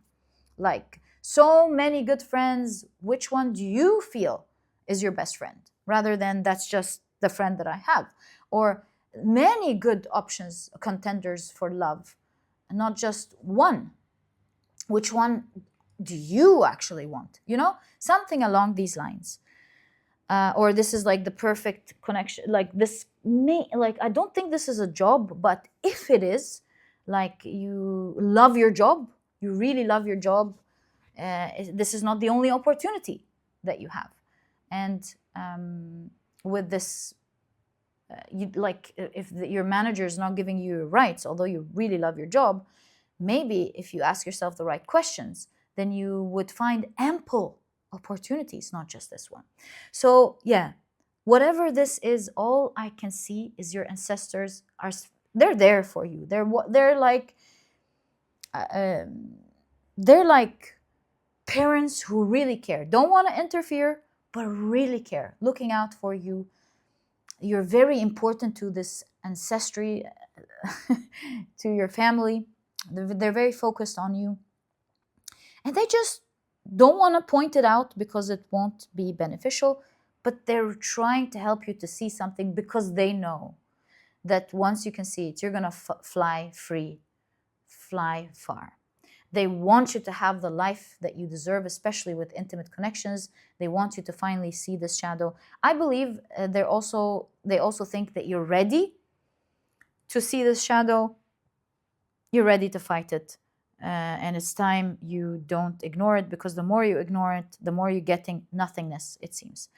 S1: Like so many good friends. Which one do you feel is your best friend, rather than that's just the friend that I have? Or many good options, contenders for love, not just one. Which one do you actually want? You know, something along these lines. Or this is like the perfect connection. Like this like I don't think this is a job, but if it is, like you love your job, you really love your job, this is not the only opportunity that you have. And with this, if your manager is not giving you your rights, although you really love your job, maybe if you ask yourself the right questions, then you would find ample opportunities, not just this one. So yeah, whatever this is, all I can see is your ancestors are, they're there for you. They're like they're like parents who really care, don't want to interfere, but really care, looking out for you. You're very important to this ancestry, to your family. They're very focused on you, and they just don't want to point it out because it won't be beneficial, but they're trying to help you to see something because they know that once you can see it, you're going to fly free, fly far. They want you to have the life that you deserve, especially with intimate connections. They want you to finally see this shadow. I believe they also think that you're ready to see this shadow. You're ready to fight it. And it's time you don't ignore it, because the more you ignore it, the more you're getting nothingness, it seems.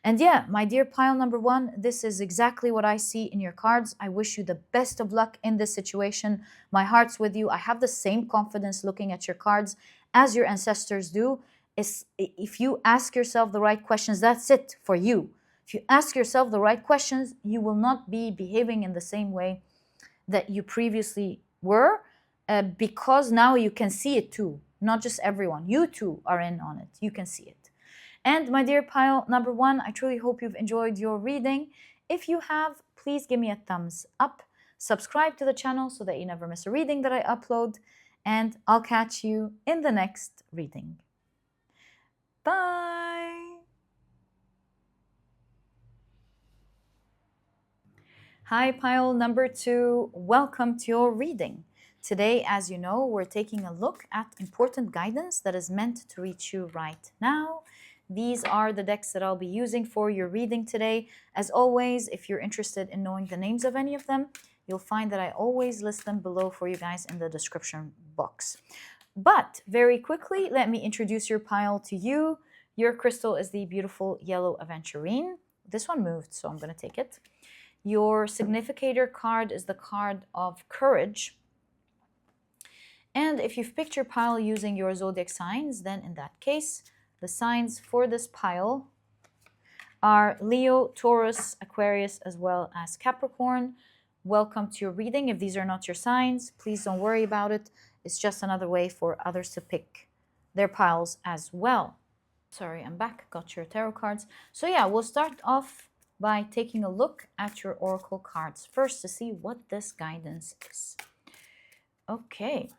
S1: And yeah, my dear pile number one, this is exactly what I see in your cards. I wish you the best of luck in this situation. My heart's with you. I have the same confidence looking at your cards as your ancestors do. If you ask yourself the right questions, that's it for you. If you ask yourself the right questions, you will not be behaving in the same way that you previously were, because now you can see it too. Not just everyone. You too are in on it. You can see it. And my dear pile number one, I truly hope you've enjoyed your reading. If you have, please give me a thumbs up. Subscribe to the channel so that you never miss a reading that I upload. And I'll catch you in the next reading. Bye! Hi, pile number two. Welcome to your reading. Today, as you know, we're taking a look at important guidance that is meant to reach you right now. These are the decks that I'll be using for your reading today. As always, if you're interested in knowing the names of any of them, you'll find that I always list them below for you guys in the description box. But very quickly, let me introduce your pile to you. Your crystal is the beautiful yellow Aventurine. This one moved, so I'm going to take it. Your significator card is the card of courage. And if you've picked your pile using your zodiac signs, then in that case, the signs for this pile are Leo, Taurus, Aquarius, as well as Capricorn. Welcome to your reading. If these are not your signs, please don't worry about it. It's just another way for others to pick their piles as well. Sorry, I'm back. Got your tarot cards. So yeah, we'll start off by taking a look at your oracle cards first to see what this guidance is. Okay.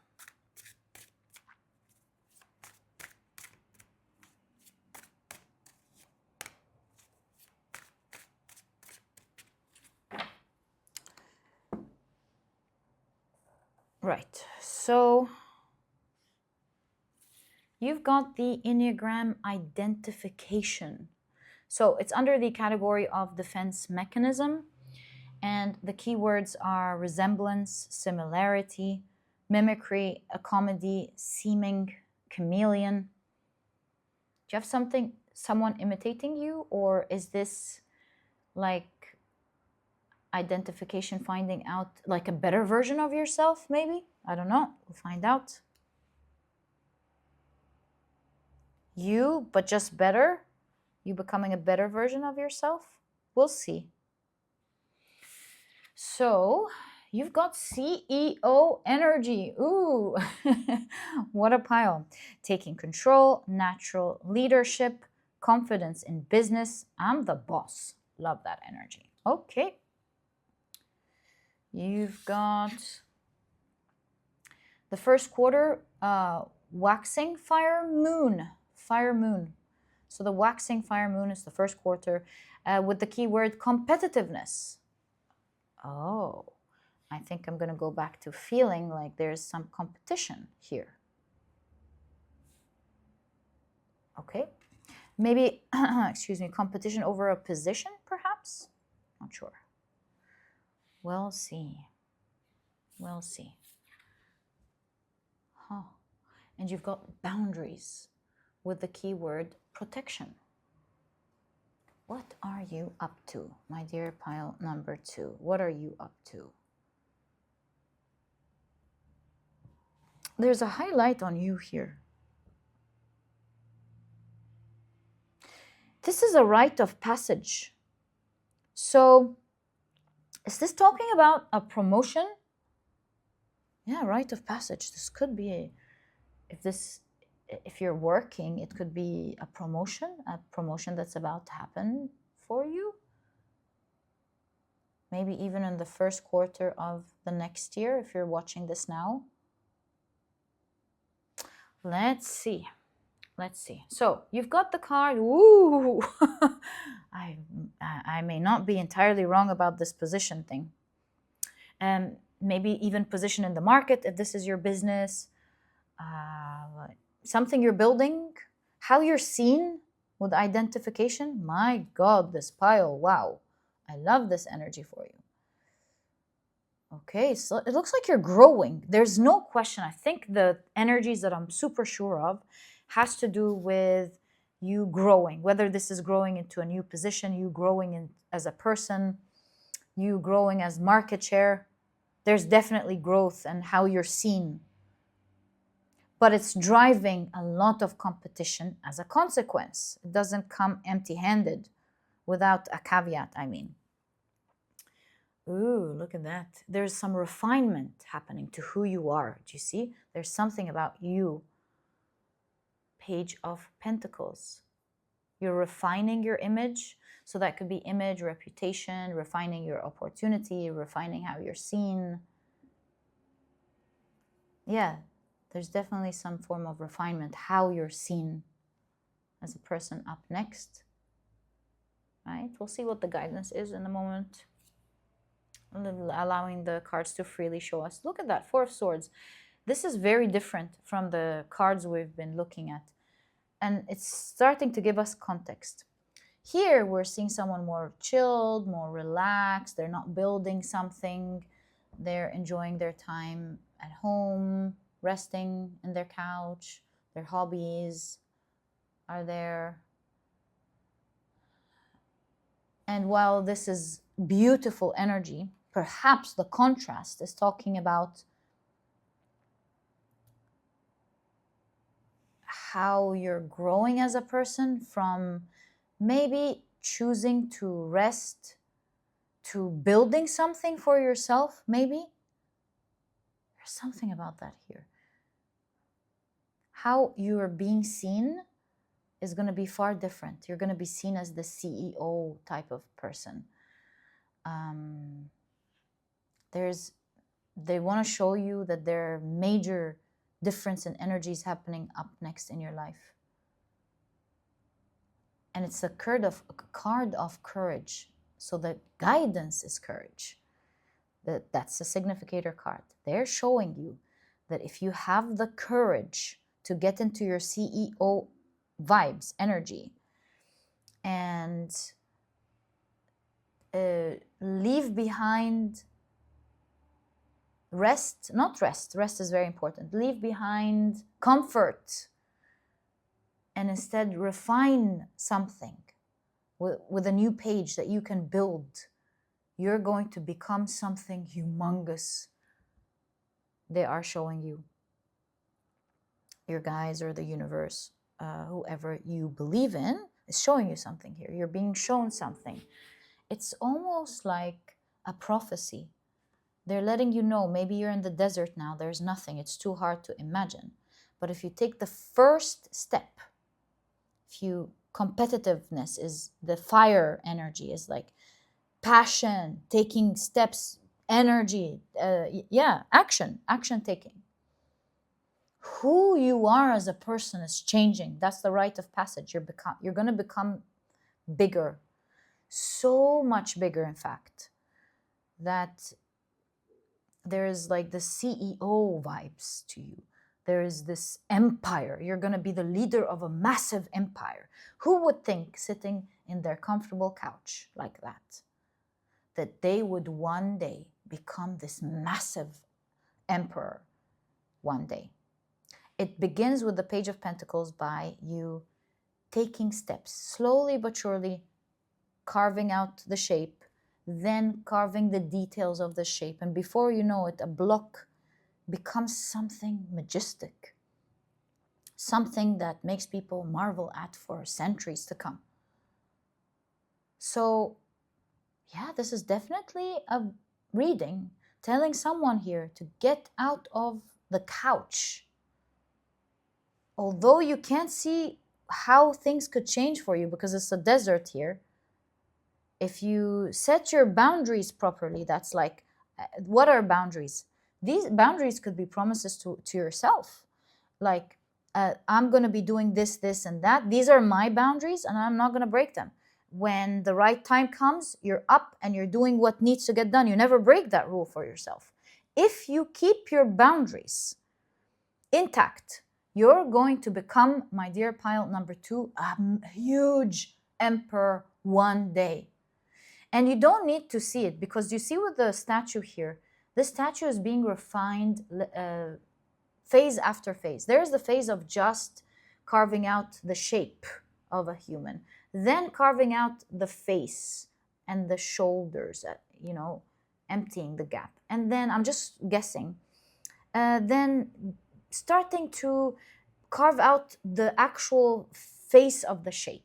S1: Right, so you've got the Enneagram identification. So it's under the category of defense mechanism, and the keywords are resemblance, similarity, mimicry, accommody, seeming, chameleon. Do you have someone imitating you, or is this like identification, finding out like a better version of yourself, maybe? I don't know. We'll find out. You, but just better? You becoming a better version of yourself? We'll see. So you've got CEO energy. Ooh, what a pile. Taking control, natural leadership, confidence in business. I'm the boss. Love that energy. Okay. You've got the first quarter, waxing fire moon. Fire moon. So the waxing fire moon is the first quarter with the keyword competitiveness. Oh, I think I'm going to go back to feeling like there's some competition here. Okay. Maybe, excuse me, competition over a position, perhaps? Not sure. We'll see. We'll see. Huh. And you've got boundaries with the keyword protection. What are you up to, my dear pile number two? What are you up to? There's a highlight on you here. This is a rite of passage. So is this talking about a promotion? Yeah, rite of passage. This could be if you're working, it could be a promotion that's about to happen for you. Maybe even in the first quarter of the next year, if you're watching this now. Let's see. So you've got the card. Ooh, I may not be entirely wrong about this position thing. Maybe even position in the market if this is your business. Something you're building, how you're seen with identification. My God, this pile, wow. I love this energy for you. Okay, so it looks like you're growing. There's no question. I think the energies that I'm super sure of has to do with you growing, whether this is growing into a new position, you growing as a person, you growing as market share. There's definitely growth and how you're seen. But it's driving a lot of competition as a consequence. It doesn't come empty-handed without a caveat, I mean. Ooh, look at that. There's some refinement happening to who you are. Do you see? There's something about you. Page of Pentacles. You're refining your image. So that could be image, reputation, refining your opportunity, refining how you're seen. Yeah, there's definitely some form of refinement, how you're seen as a person up next. Right? We'll see what the guidance is in a moment. Allowing the cards to freely show us. Look at that, Four of Swords. This is very different from the cards we've been looking at. And it's starting to give us context. Here, we're seeing someone more chilled, more relaxed. They're not building something. They're enjoying their time at home, resting in their couch. Their hobbies are there. And while this is beautiful energy, perhaps the contrast is talking about how you're growing as a person from maybe choosing to rest to building something for yourself, maybe. There's something about that here. How you are being seen is going to be far different. You're going to be seen as the CEO type of person. They want to show you that there are major difference in energies happening up next in your life. And it's a card of courage. So the guidance is courage. That's the significator card. They're showing you that if you have the courage to get into your CEO vibes, energy, and leave behind rest is very important. Leave behind comfort and instead refine something with a new page that you can build. You're going to become something humongous. They are showing you. Your guides or the universe, whoever you believe in, is showing you something here. You're being shown something. It's almost like a prophecy. They're letting you know, maybe you're in the desert now, there's nothing, it's too hard to imagine. But if you take the first step, competitiveness is the fire energy, is like passion, taking steps, energy, action taking. Who you are as a person is changing. That's the rite of passage. You're going to become bigger, so much bigger, in fact, that there is like the CEO vibes to you. There is this empire. You're going to be the leader of a massive empire. Who would think, sitting in their comfortable couch like that they would one day become this massive emperor one day? It begins with the Page of Pentacles by you taking steps, slowly but surely, carving out the shape, then carving the details of the shape. And before you know it, a block becomes something majestic, something that makes people marvel at for centuries to come. So yeah, this is definitely a reading telling someone here to get out of the couch. Although you can't see how things could change for you because it's a desert here, if you set your boundaries properly, that's like, what are boundaries? These boundaries could be promises to yourself. Like, I'm going to be doing this, this, and that. These are my boundaries, and I'm not going to break them. When the right time comes, you're up and you're doing what needs to get done. You never break that rule for yourself. If you keep your boundaries intact, you're going to become, my dear pile number 2, a huge emperor one day. And you don't need to see it, because you see with the statue here, this statue is being refined phase after phase. There's the phase of just carving out the shape of a human, then carving out the face and the shoulders, emptying the gap. And then, I'm just guessing, then starting to carve out the actual face of the shape.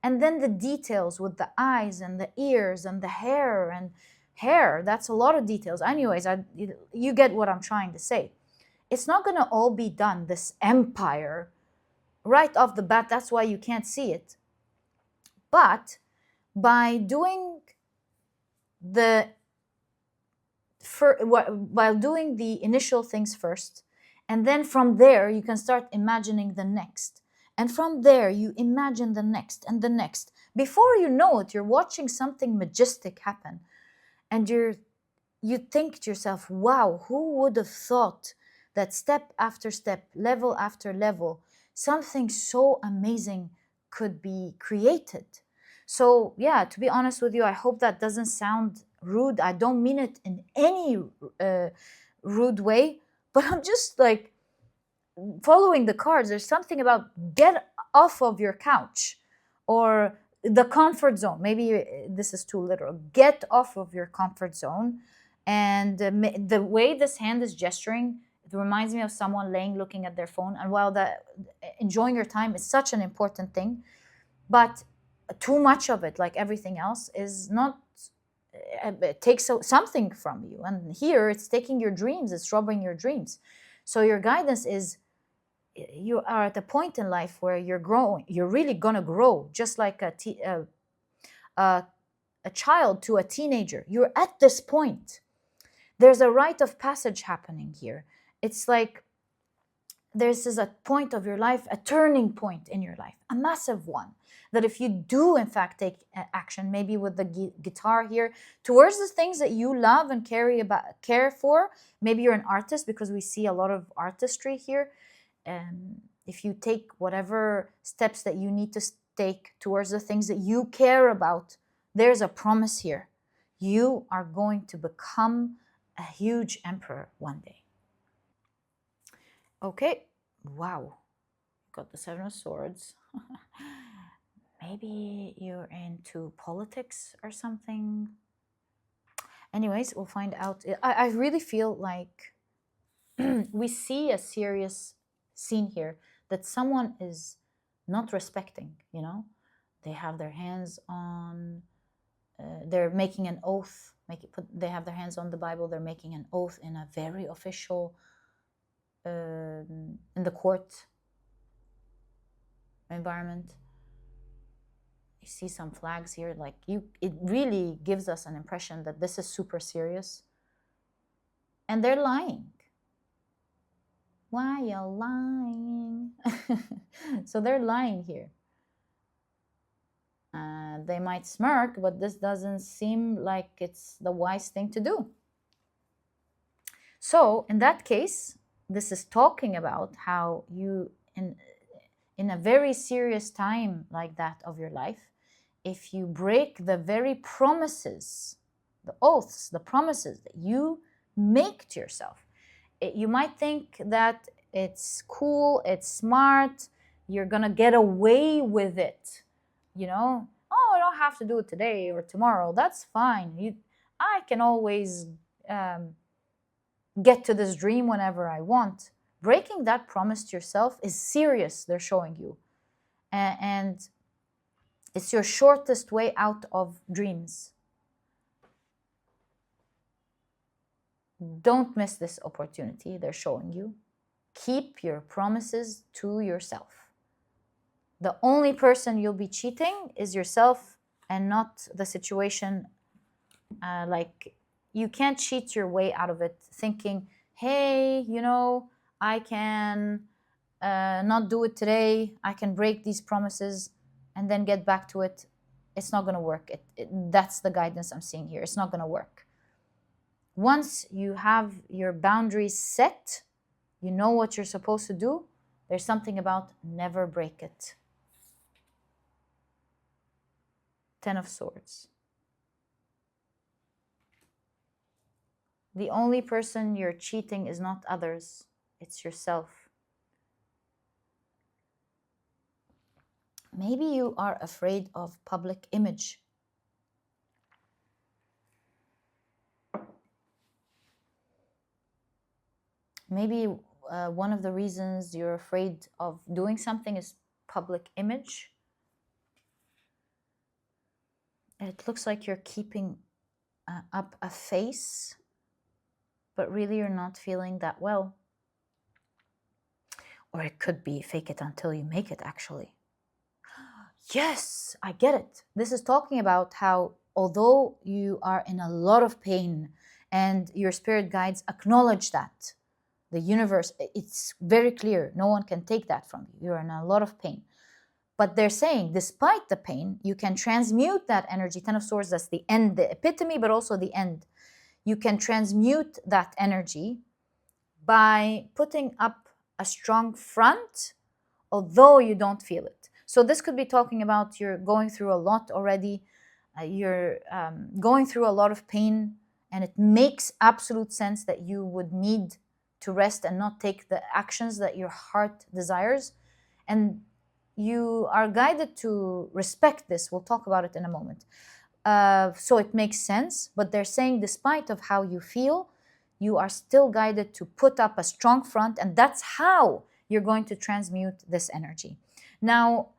S1: And then the details with the eyes and the ears and the hair, that's a lot of details. Anyways, you get what I'm trying to say. It's not going to all be done, this empire, right off the bat. That's why you can't see it. But by doing while doing the initial things first, and then from there you can start imagining the next, and from there you imagine the next and the next. Before you know it, you're watching something majestic happen, and you think to yourself, wow, who would have thought that step after step, level after level, something so amazing could be created. So yeah, to be honest with you, I hope that doesn't sound rude. I don't mean it in any rude way, but I'm just like following the cards. There's something about get off of your couch, or the comfort zone. Maybe this is too literal. Get off of your comfort zone. And the way this hand is gesturing, it reminds me of someone laying looking at their phone. And while that enjoying your time is such an important thing, but too much of it, like everything else, is not, it takes something from you. And here it's taking your dreams, it's robbing your dreams. So your guidance is, you are at a point in life where you're growing. You're really gonna grow, just like a child to a teenager. You're at this point. There's a rite of passage happening here. It's like this is a point of your life, a turning point in your life, a massive one, that if you do in fact take action, maybe with the guitar here, towards the things that you love and care for. Maybe you're an artist, because we see a lot of artistry here. And if you take whatever steps that you need to take towards the things that you care about, there's a promise here. You are going to become a huge emperor one day. Okay, wow, got the 7 of Swords. Maybe you're into politics or something. Anyways, we'll find out. I really feel like we see a serious scene here that someone is not respecting. They have their hands on, they're making an oath. They have their hands on the Bible. They're making an oath in a very official, in the court environment. You see some flags here, like it really gives us an impression that this is super serious. And they're lying. Why you lying? So they're lying here. They might smirk, but this doesn't seem like it's the wise thing to do. So in that case, this is talking about how you, in a very serious time like that of your life, if you break the very promises, the oaths, the promises that you make to yourself, you might think that it's cool, it's smart, you're gonna get away with it. Oh, I don't have to do it today or tomorrow. That's fine. I can always get to this dream whenever I want. Breaking that promise to yourself is serious, they're showing you. And It's your shortest way out of dreams. Don't miss this opportunity they're showing you. Keep your promises to yourself. The only person you'll be cheating is yourself and not the situation. Like, you can't cheat your way out of it thinking, hey, you know, I can not do it today. I can break these promises and then get back to it. It's not going to work. That's the guidance I'm seeing here. It's not going to work. Once you have your boundaries set, you know what you're supposed to do, there's something about never break it. 10 of Swords. The only person you're cheating is not others, it's yourself. Maybe you are afraid of public image. Maybe one of the reasons you're afraid of doing something is public image. It looks like you're keeping up a face, but really you're not feeling that well. Or it could be fake it until you make it, actually. Yes, I get it. This is talking about how, although you are in a lot of pain and your spirit guides acknowledge that, the universe, it's very clear, no one can take that from you. You're in a lot of pain. But they're saying, despite the pain, you can transmute that energy. 10 of Swords, that's the end, the epitome, but also the end. You can transmute that energy by putting up a strong front, although you don't feel it. So this could be talking about you're going through a lot already. You're going through a lot of pain, and it makes absolute sense that you would need to rest and not take the actions that your heart desires. And you are guided to respect this. We'll talk about it in a moment. So it makes sense, but they're saying despite of how you feel, you are still guided to put up a strong front, and that's how you're going to transmute this energy. Now,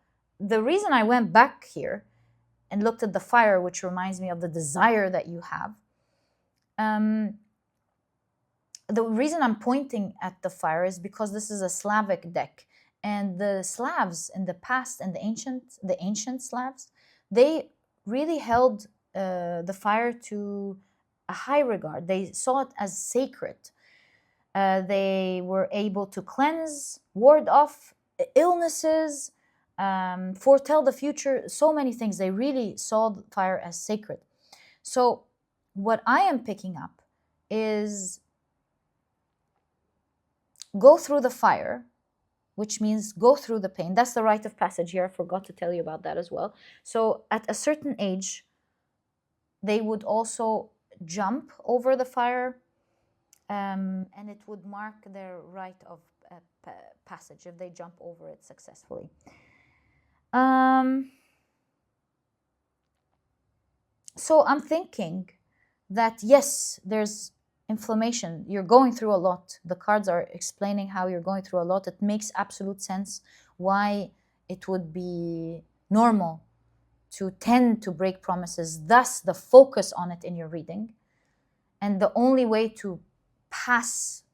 S1: the reason I went back here and looked at the fire, which reminds me of the desire that you have, the reason I'm pointing at the fire is because this is a Slavic deck. And the Slavs in the past, and the ancient Slavs, they really held the fire to a high regard. They saw it as sacred. They were able to cleanse, ward off illnesses, foretell the future, so many things. They really saw the fire as sacred. So what I am picking up is go through the fire, which means go through the pain. That's the rite of passage here. I forgot to tell you about that as well. So at a certain age, they would also jump over the fire, and it would mark their rite of passage if they jump over it successfully. So I'm thinking that yes, there's inflammation. You're going through a lot. The cards are explaining how you're going through a lot. It makes absolute sense why it would be normal to tend to break promises, thus the focus on it in your reading. And the only way to pass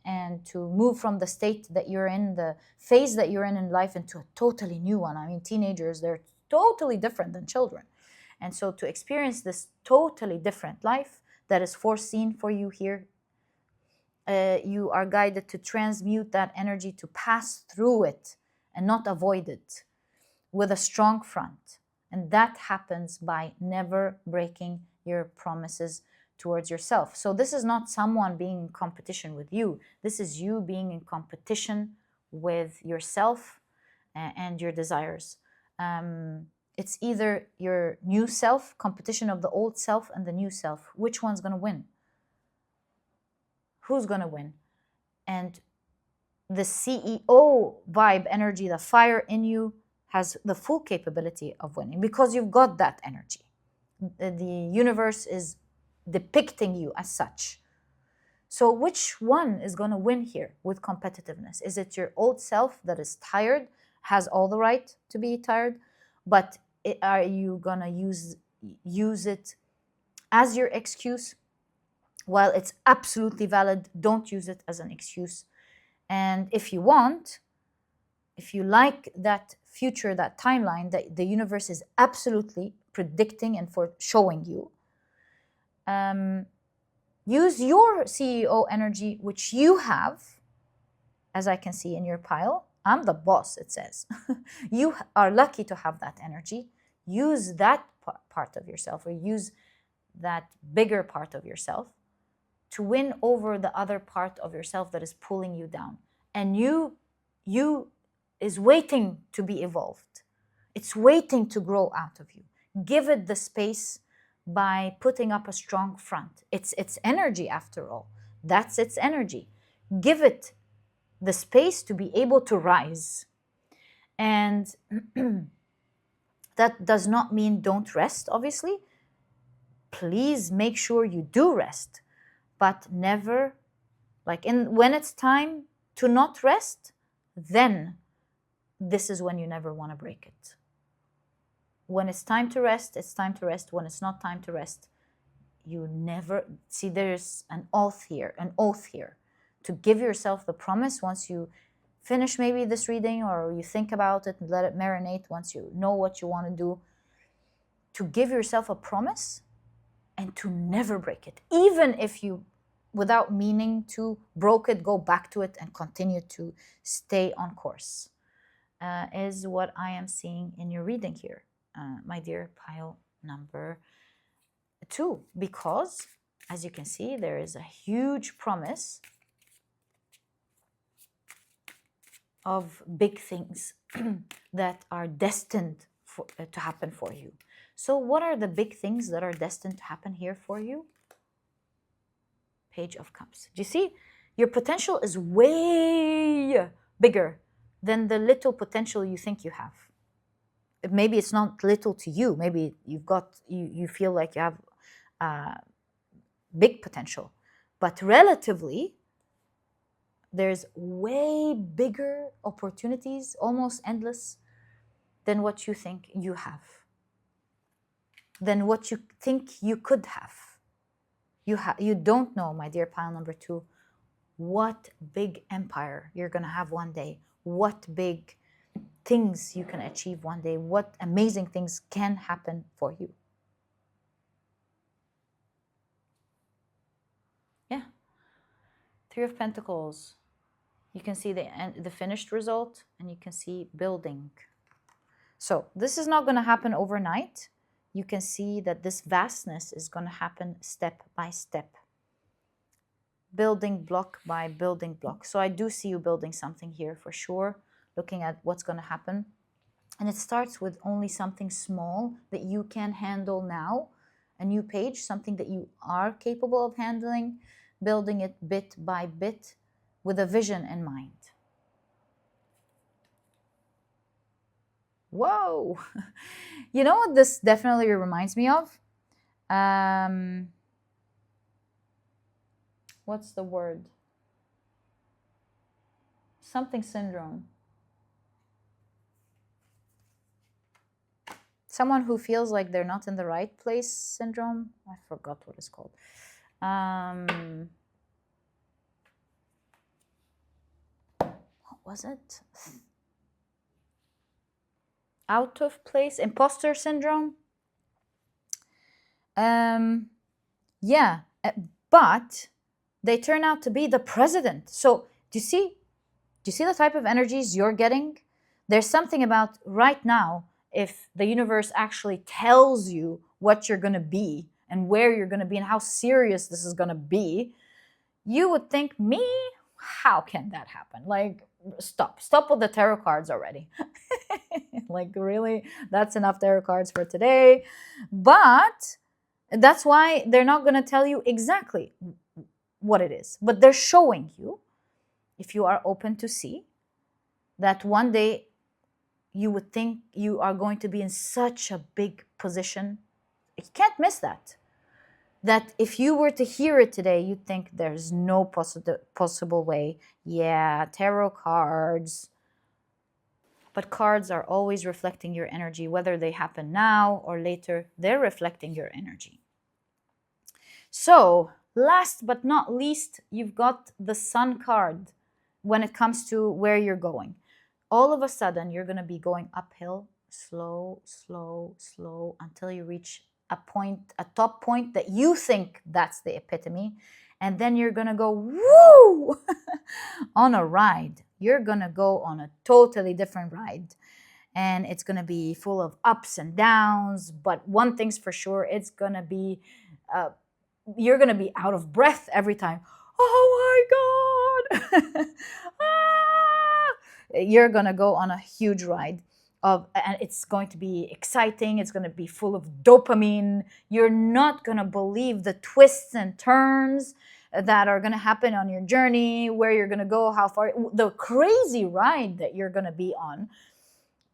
S1: and to move from the state that you're in, the phase that you're in life, into a totally new one. I mean, teenagers, they're totally different than children. And so to experience this totally different life that is foreseen for you here, you are guided to transmute that energy, to pass through it and not avoid it, with a strong front. And that happens by never breaking your promises towards yourself. So this is not someone being in competition with you. This is you being in competition with yourself and your desires. It's either your new self, competition of the old self and the new self. Which one's going to win? Who's going to win? And the CEO vibe energy, the fire in you, has the full capability of winning because you've got that energy. The universe is depicting you as such. So which one is going to win here with competitiveness? Is it your old self that is tired, has all the right to be tired, but are you gonna use it as your excuse? While it's absolutely valid, don't use it as an excuse. And if you want, if you like that future, that timeline that the universe is absolutely predicting and for showing you, use your CEO energy, which you have, as I can see in your pile. I'm the boss, it says. You are lucky to have that energy. Use that part of yourself, or use that bigger part of yourself to win over the other part of yourself that is pulling you down. And you is waiting to be evolved. It's waiting to grow out of you. Give it the space by putting up a strong front. It's its energy, after all. That's its energy. Give it the space to be able to rise. And that does not mean don't rest, obviously. Please make sure you do rest, but never, when it's time to not rest, then this is when you never want to break it. When it's time to rest, it's time to rest. When it's not time to rest, you never see. There's an oath here to give yourself the promise once you finish maybe this reading, or you think about it and let it marinate, once you know what you want to do, to give yourself a promise and to never break it. Even if you, without meaning to, broke it, go back to it and continue to stay on course, is what I am seeing in your reading here, my dear pile number 2. Because, as you can see, there is a huge promise of big things that are destined to happen for you. So what are the big things that are destined to happen here for you? Page of Cups. Do you see? Your potential is way bigger than the little potential you think you have. Maybe it's not little to you. Maybe you feel like you have big potential. But relatively, there's way bigger opportunities, almost endless, than what you think you have, than what you think you could have. You don't know, my dear pile number 2, what big empire you're going to have one day, what big things you can achieve one day, what amazing things can happen for you. Yeah. 3 of Pentacles. You can see the finished result, and you can see building. So this is not going to happen overnight. You can see that this vastness is going to happen step by step, building block by building block. So I do see you building something here for sure, looking at what's going to happen. And it starts with only something small that you can handle now, a new page, something that you are capable of handling, building it bit by bit with a vision in mind. Whoa! You know what this definitely reminds me of? What's the word? Something syndrome. Someone who feels like they're not in the right place syndrome. I forgot what it's called. What was it? Out of place, imposter syndrome. Yeah, but they turn out to be the president. So do you see the type of energies you're getting? There's something about right now, if the universe actually tells you what you're going to be and where you're going to be and how serious this is going to be, you would think, me? How can that happen? Like, stop with the tarot cards already. Like, really, that's enough tarot cards for today. But that's why they're not going to tell you exactly what it is, but they're showing you, if you are open to see, that one day you would think you are going to be in such a big position. You can't miss that. That if you were to hear it today, you'd think there's no possible way. Yeah, tarot cards. But cards are always reflecting your energy, whether they happen now or later, they're reflecting your energy. So, last but not least, you've got the Sun card when it comes to where you're going. All of a sudden, you're going to be going uphill, slow, slow, slow, until you reach a point, a top point that you think that's the epitome. And then you're going to go, woo, on a ride. You're going to go on a totally different ride. And it's going to be full of ups and downs. But one thing's for sure, it's going to be, you're going to be out of breath every time. Oh my God. You're going to go on a huge ride. And it's going to be exciting. It's going to be full of dopamine. You're not going to believe the twists and turns that are going to happen on your journey, where you're going to go, how far, the crazy ride that you're going to be on.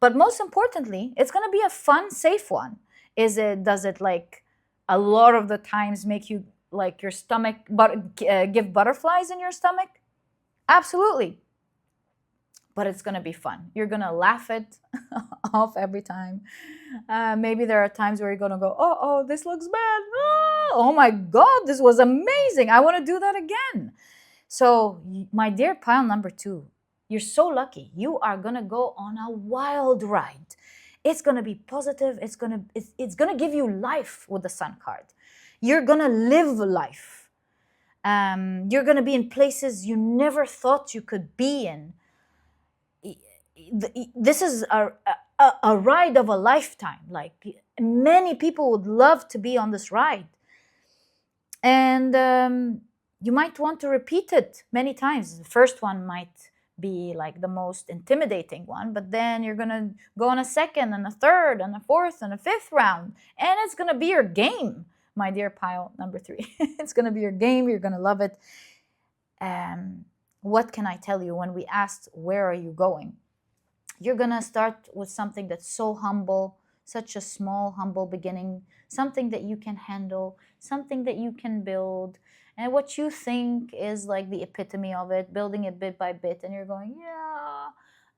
S1: But most importantly, it's going to be a fun, safe one. Does it like a lot of the times make you like your stomach, give butterflies in your stomach? Absolutely. But it's going to be fun. You're going to laugh it off every time. Maybe there are times where you're going to go, oh, this looks bad. Oh my God, this was amazing. I want to do that again. So, my dear pile number 2, you're so lucky. You are going to go on a wild ride. It's going to be positive. It's going to give you life with the Sun card. You're going to live life. You're going to be in places you never thought you could be in. This is a ride of a lifetime. Like, many people would love to be on this ride. And you might want to repeat it many times. The first one might be like the most intimidating one, but then you're going to go on a second and a third and a fourth and a fifth round. And it's going to be your game, my dear pile number 3. It's going to be your game. You're going to love it. What can I tell you? When we asked, where are you going? You're going to start with something that's so humble, such a small, humble beginning, something that you can handle, something that you can build. And what you think is like the epitome of it, building it bit by bit. And you're going, yeah,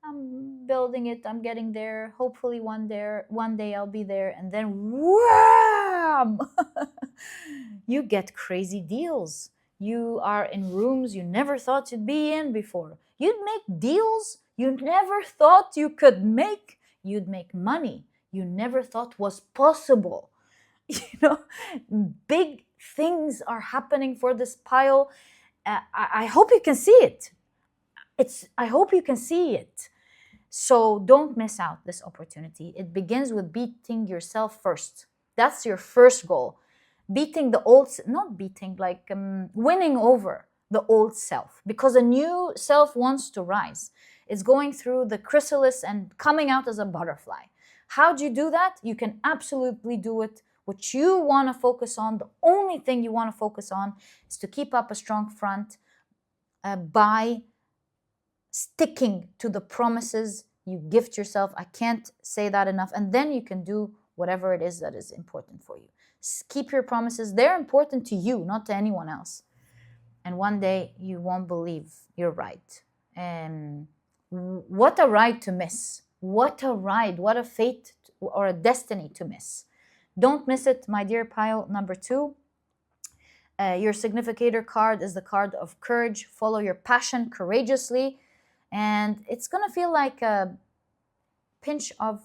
S1: I'm building it. I'm getting there. Hopefully one day I'll be there. And then, wham! You get crazy deals. You are in rooms you never thought you'd be in before. You'd make deals you never thought you could make. You'd make money you never thought was possible. Big things are happening for this pile. I hope you can see it. I hope you can see it. So don't miss out this opportunity. It begins with beating yourself first. That's your first goal. Beating the old, not beating, like winning over the old self, because a new self wants to rise. It's going through the chrysalis and coming out as a butterfly. How do you do that? You can absolutely do it. What you want to focus on, the only thing you want to focus on, is to keep up a strong front by sticking to the promises you gift yourself. I can't say that enough. And then you can do whatever it is that is important for you. Keep your promises. They're important to you, not to anyone else. And one day you won't believe you're right. And what a ride to miss. What a ride. What a fate or a destiny to miss. Don't miss it, my dear pile number 2. Your significator card is the card of courage. Follow your passion courageously. And it's going to feel like a pinch of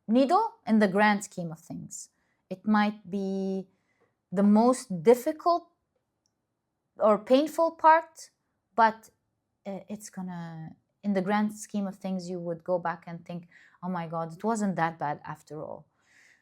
S1: needle in the grand scheme of things. It might be the most difficult or painful part, but it's gonna, in the grand scheme of things, you would go back and think, oh my God, it wasn't that bad after all.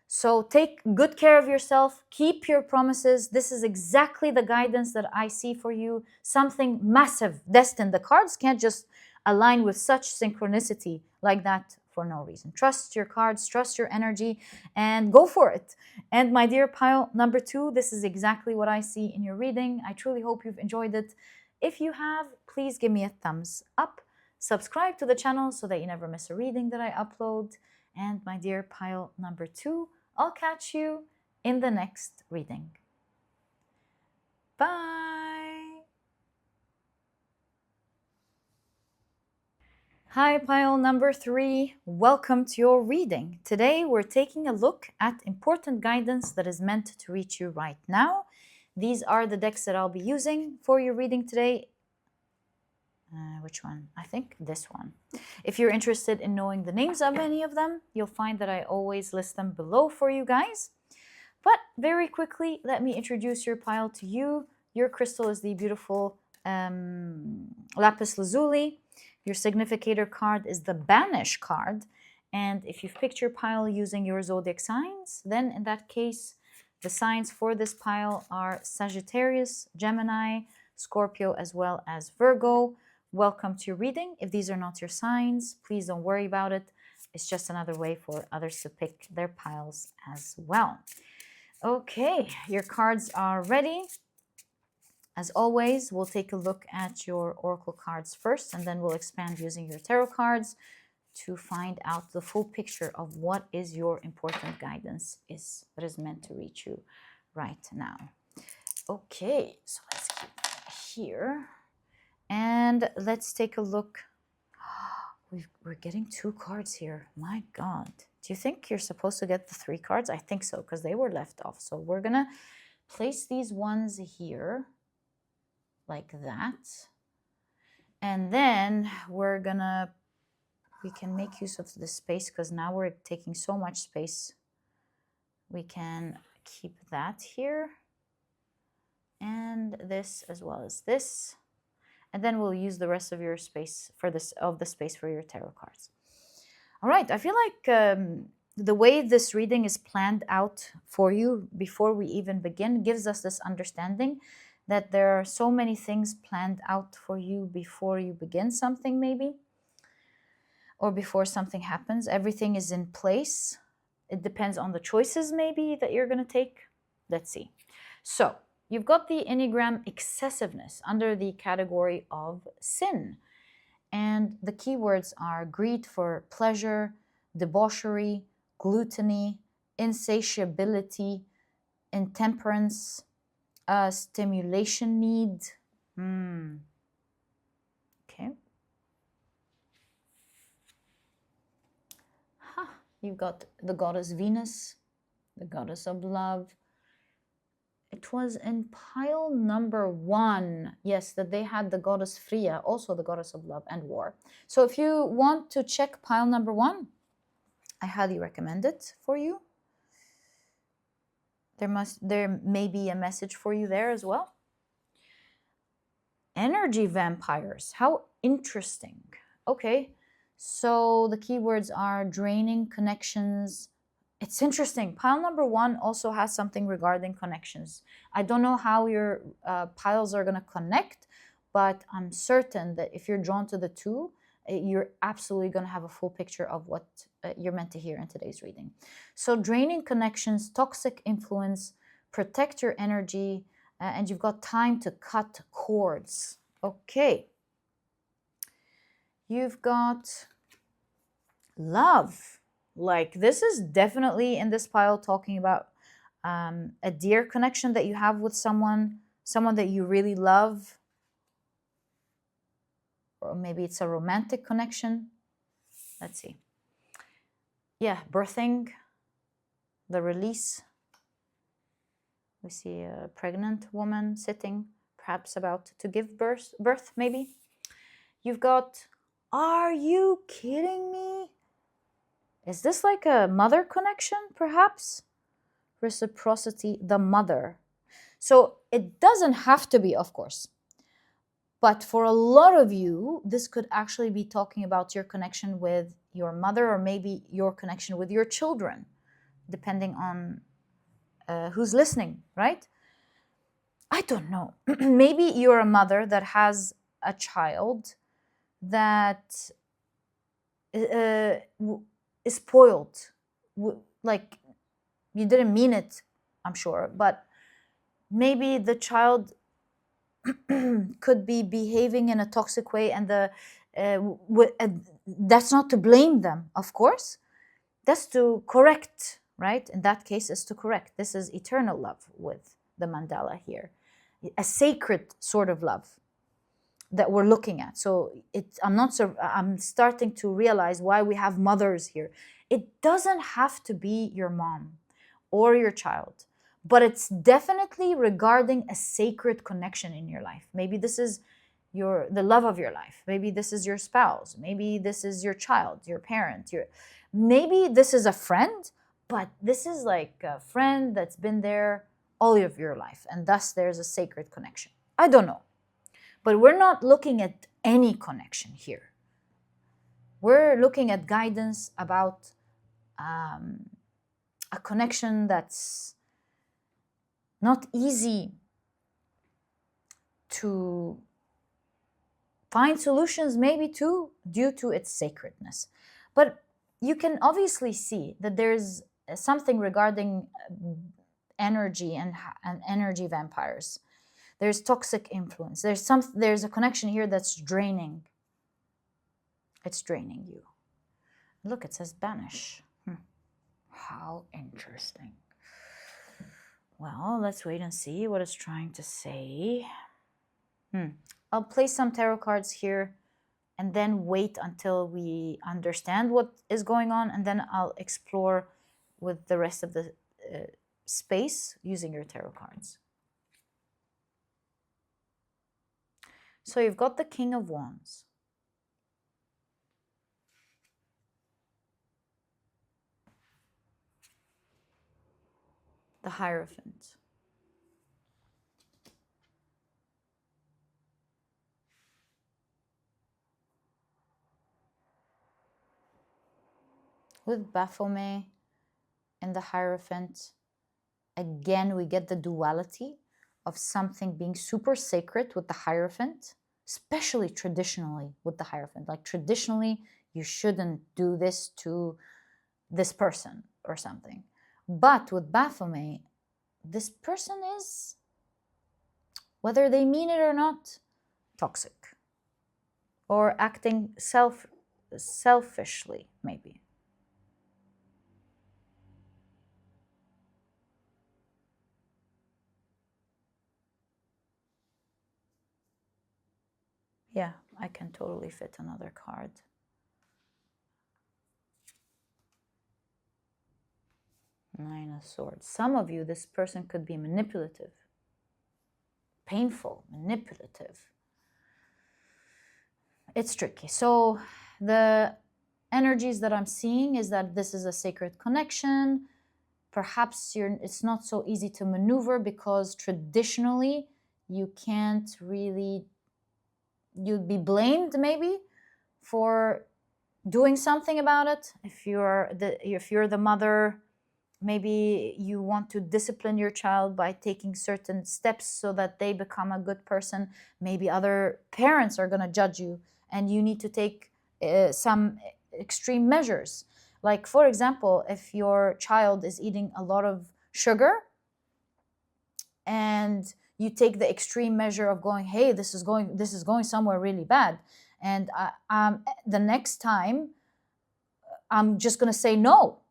S1: So take good care of yourself, keep your promises. This is exactly the guidance that I see for you. Something massive destined. The cards can't just align with such synchronicity like that for no reason. Trust your cards, trust your energy, and go for it. And my dear pile number 2, this is exactly what I see in your reading. I truly hope you've enjoyed it. If you have, please give me a thumbs up. Subscribe to the channel so that you never miss a reading that I upload. And my dear pile number 2, I'll catch you in the next reading. Bye! Hi, pile number 3. Welcome to your reading. Today we're taking a look at important guidance that is meant to reach you right now. These are the decks that I'll be using for your reading today. Which one? I think this one. If you're interested in knowing the names of any of them, you'll find that I always list them below for you guys. But very quickly, let me introduce your pile to you. Your crystal is the beautiful Lapis Lazuli. Your significator card is the Banish card. And if you've picked your pile using your zodiac signs, then in that case, the signs for this pile are Sagittarius, Gemini, Scorpio, as well as Virgo. Welcome to your reading. If these are not your signs, please don't worry about it. It's just another way for others to pick their piles as well. Okay, your cards are ready. As always, we'll take a look at your oracle cards first, and then we'll expand using your tarot cards to find out the full picture of what is your important guidance that is meant to reach you right now. Okay, so let's keep that here. And let's take a look. We're getting 2 cards here. My God. Do you think you're supposed to get the 3 cards? I think so, because they were left off. So we're going to place these ones here like that. And then we can make use of the space because now we're taking so much space. We can keep that here. And this as well as this. And then we'll use the rest of your space for the space for your tarot cards. All right, I feel like the way this reading is planned out for you before we even begin gives us this understanding that there are so many things planned out for you before you begin something maybe, or before something happens. Everything is in place. It depends on the choices maybe that you're going to take. Let's see. So you've got the Enneagram excessiveness under the category of sin. And the keywords are greed for pleasure, debauchery, gluttony, insatiability, intemperance, stimulation need. Okay. You've got the goddess Venus, the goddess of love. It was in pile number 1, yes, that they had the goddess Freya, also the goddess of love and war. So if you want to check pile number 1, I highly recommend it for you. There may be a message for you there as well. Energy vampires, how interesting. Okay, so the keywords are draining connections. It's interesting. Pile number 1 also has something regarding connections. I don't know how your piles are going to connect, but I'm certain that if you're drawn to the 2, you're absolutely going to have a full picture of what you're meant to hear in today's reading. So draining connections, toxic influence, protect your energy, and you've got time to cut cords. Okay. You've got love. Like this is definitely in this pile talking about a dear connection that you have with someone that you really love. Or maybe it's a romantic connection. Let's see. Yeah, birthing, the release. We see a pregnant woman sitting, perhaps about to give birth maybe. You've got, are you kidding me? Is this like a mother connection, perhaps? Reciprocity, the mother. So it doesn't have to be, of course. But for a lot of you, this could actually be talking about your connection with your mother or maybe your connection with your children, depending on who's listening, right? I don't know. Maybe you're a mother that has a child that is spoiled. Like, you didn't mean it, I'm sure, but maybe the child could be behaving in a toxic way, and that's not to blame them, of course. That's to correct, right? In that case, is to correct. This is eternal love with the mandala here, a sacred sort of love. that we're looking at. So I'm starting to realize why we have mothers here. It doesn't have to be your mom or your child, but it's definitely regarding a sacred connection in your life. Maybe this is the love of your life. Maybe this is your spouse. Maybe this is your child, your parent, maybe this is a friend, but this is like a friend that's been there all of your life, and thus there's a sacred connection. I don't know. But we're not looking at any connection here. We're looking at guidance about a connection that's not easy to find solutions maybe to, due to its sacredness. But you can obviously see that there's something regarding energy and energy vampires. There's toxic influence. There's a connection here that's draining. It's draining you. Look, it says banish. How interesting. Well, let's wait and see what it's trying to say. I'll place some tarot cards here and then wait until we understand what is going on, and then I'll explore with the rest of the space using your tarot cards. So you've got the King of Wands. The Hierophant. With Baphomet and the Hierophant, again, we get the duality of something being super sacred with the Hierophant, especially traditionally with the Hierophant. Like traditionally, you shouldn't do this to this person or something. But with Baphomet, this person is, whether they mean it or not, toxic. Or acting selfishly, maybe. Yeah, I can totally fit another card. Nine of Swords. Some of you, this person could be manipulative, painful, manipulative. It's tricky. So the energies that I'm seeing is that this is a sacred connection. Perhaps it's not so easy to maneuver because traditionally you can't really, you'd be blamed maybe for doing something about it. If you're the mother, maybe you want to discipline your child by taking certain steps so that they become a good person. Maybe other parents are going to judge you and you need to take some extreme measures. Like, for example, if your child is eating a lot of sugar and you take the extreme measure of going, hey, this is going somewhere really bad, and the next time I'm just going to say no.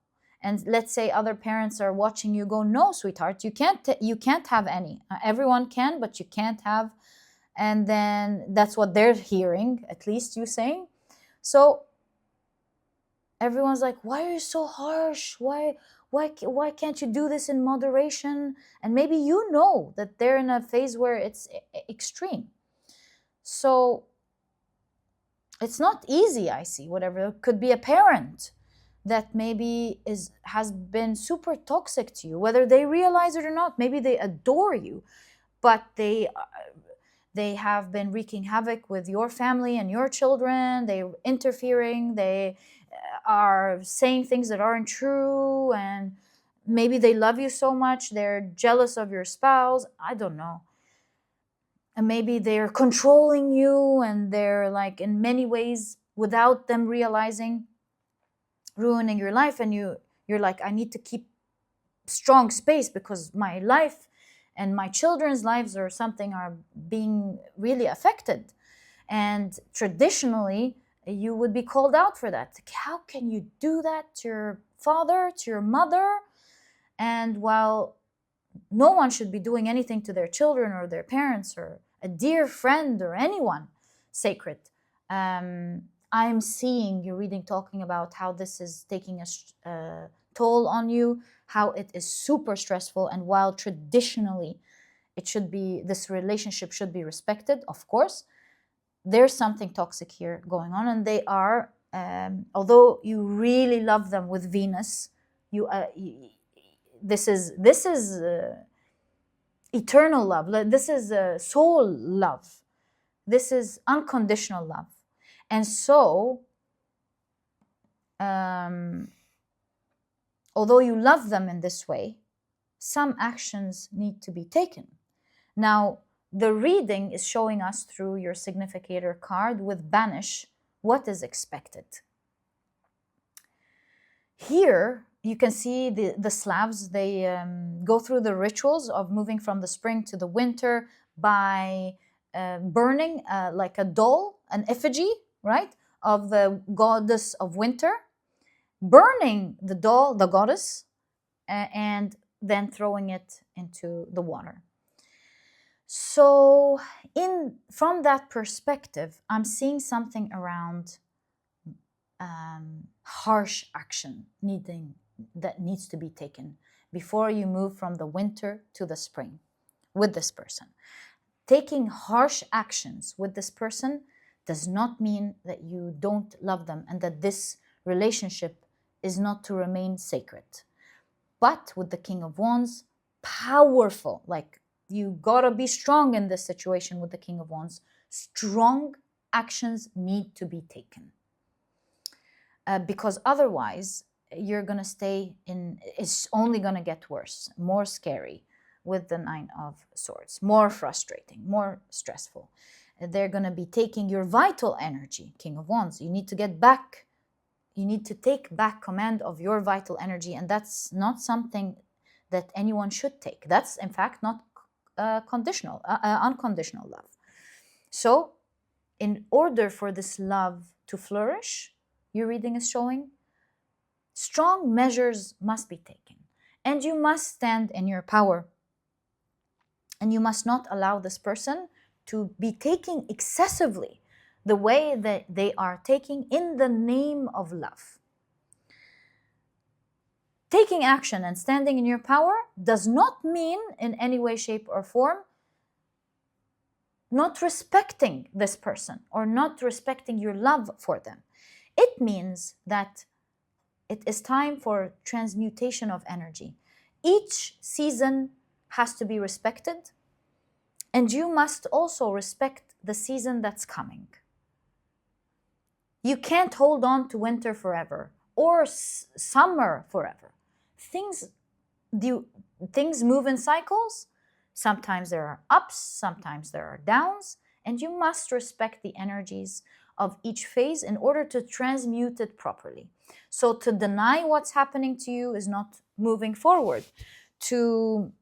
S1: And let's say other parents are watching you go, no, sweetheart, you can't have any. Everyone can, but you can't have. And then that's what they're hearing, at least you saying. So everyone's like, why are you so harsh? Why can't you do this in moderation? And maybe you know that they're in a phase where it's extreme. So it's not easy, I see. Whatever, it could be a parent that maybe has been super toxic to you, whether they realize it or not. Maybe they adore you, but they have been wreaking havoc with your family and your children. They're interfering. They are saying things that aren't true, and maybe they love you so much they're jealous of your spouse. I don't know. And maybe they're controlling you, and they're like in many ways, without them realizing, ruining your life. And you're like, I need to keep strong space because my life and my children's lives or something are being really affected. And traditionally you would be called out for that. Like, how can you do that to your father, to your mother? And while no one should be doing anything to their children or their parents or a dear friend or anyone, sacred. I'm seeing your reading talking about how this is taking a toll on you, how it is super stressful, and while traditionally it should be, this relationship should be respected, of course, there's something toxic here going on, and they are, although you really love them with Venus, this is eternal love. This is soul love. This is unconditional love. And so, although you love them in this way, some actions need to be taken. Now, the reading is showing us through your significator card with Banish what is expected. Here, you can see the Slavs, they go through the rituals of moving from the spring to the winter by burning like a doll, an effigy, right, of the goddess of winter, burning the doll, the goddess, and then throwing it into the water. So from that perspective, I'm seeing something around harsh action that needs to be taken before you move from the winter to the spring with this person. Taking harsh actions with this person does not mean that you don't love them and that this relationship is not to remain sacred. But with the King of Wands, powerful, like you gotta be strong in this situation with the King of Wands. Strong actions need to be taken. Because otherwise, you're gonna stay in, it's only gonna get worse, more scary with the Nine of Swords, more frustrating, more stressful. They're gonna be taking your vital energy, King of Wands. You need to get back, you need to take back command of your vital energy, and that's not something that anyone should take. That's, in fact, not unconditional love. So, in order for this love to flourish, your reading is showing, strong measures must be taken. And you must stand in your power. And you must not allow this person to be taking excessively the way that they are taking in the name of love. Taking action and standing in your power does not mean in any way, shape, or form not respecting this person or not respecting your love for them. It means that it is time for transmutation of energy. Each season has to be respected, and you must also respect the season that's coming. You can't hold on to winter forever or summer forever. Things move in cycles. Sometimes there are ups, sometimes there are downs, and you must respect the energies of each phase in order to transmute it properly. So to deny what's happening to you is not moving forward. To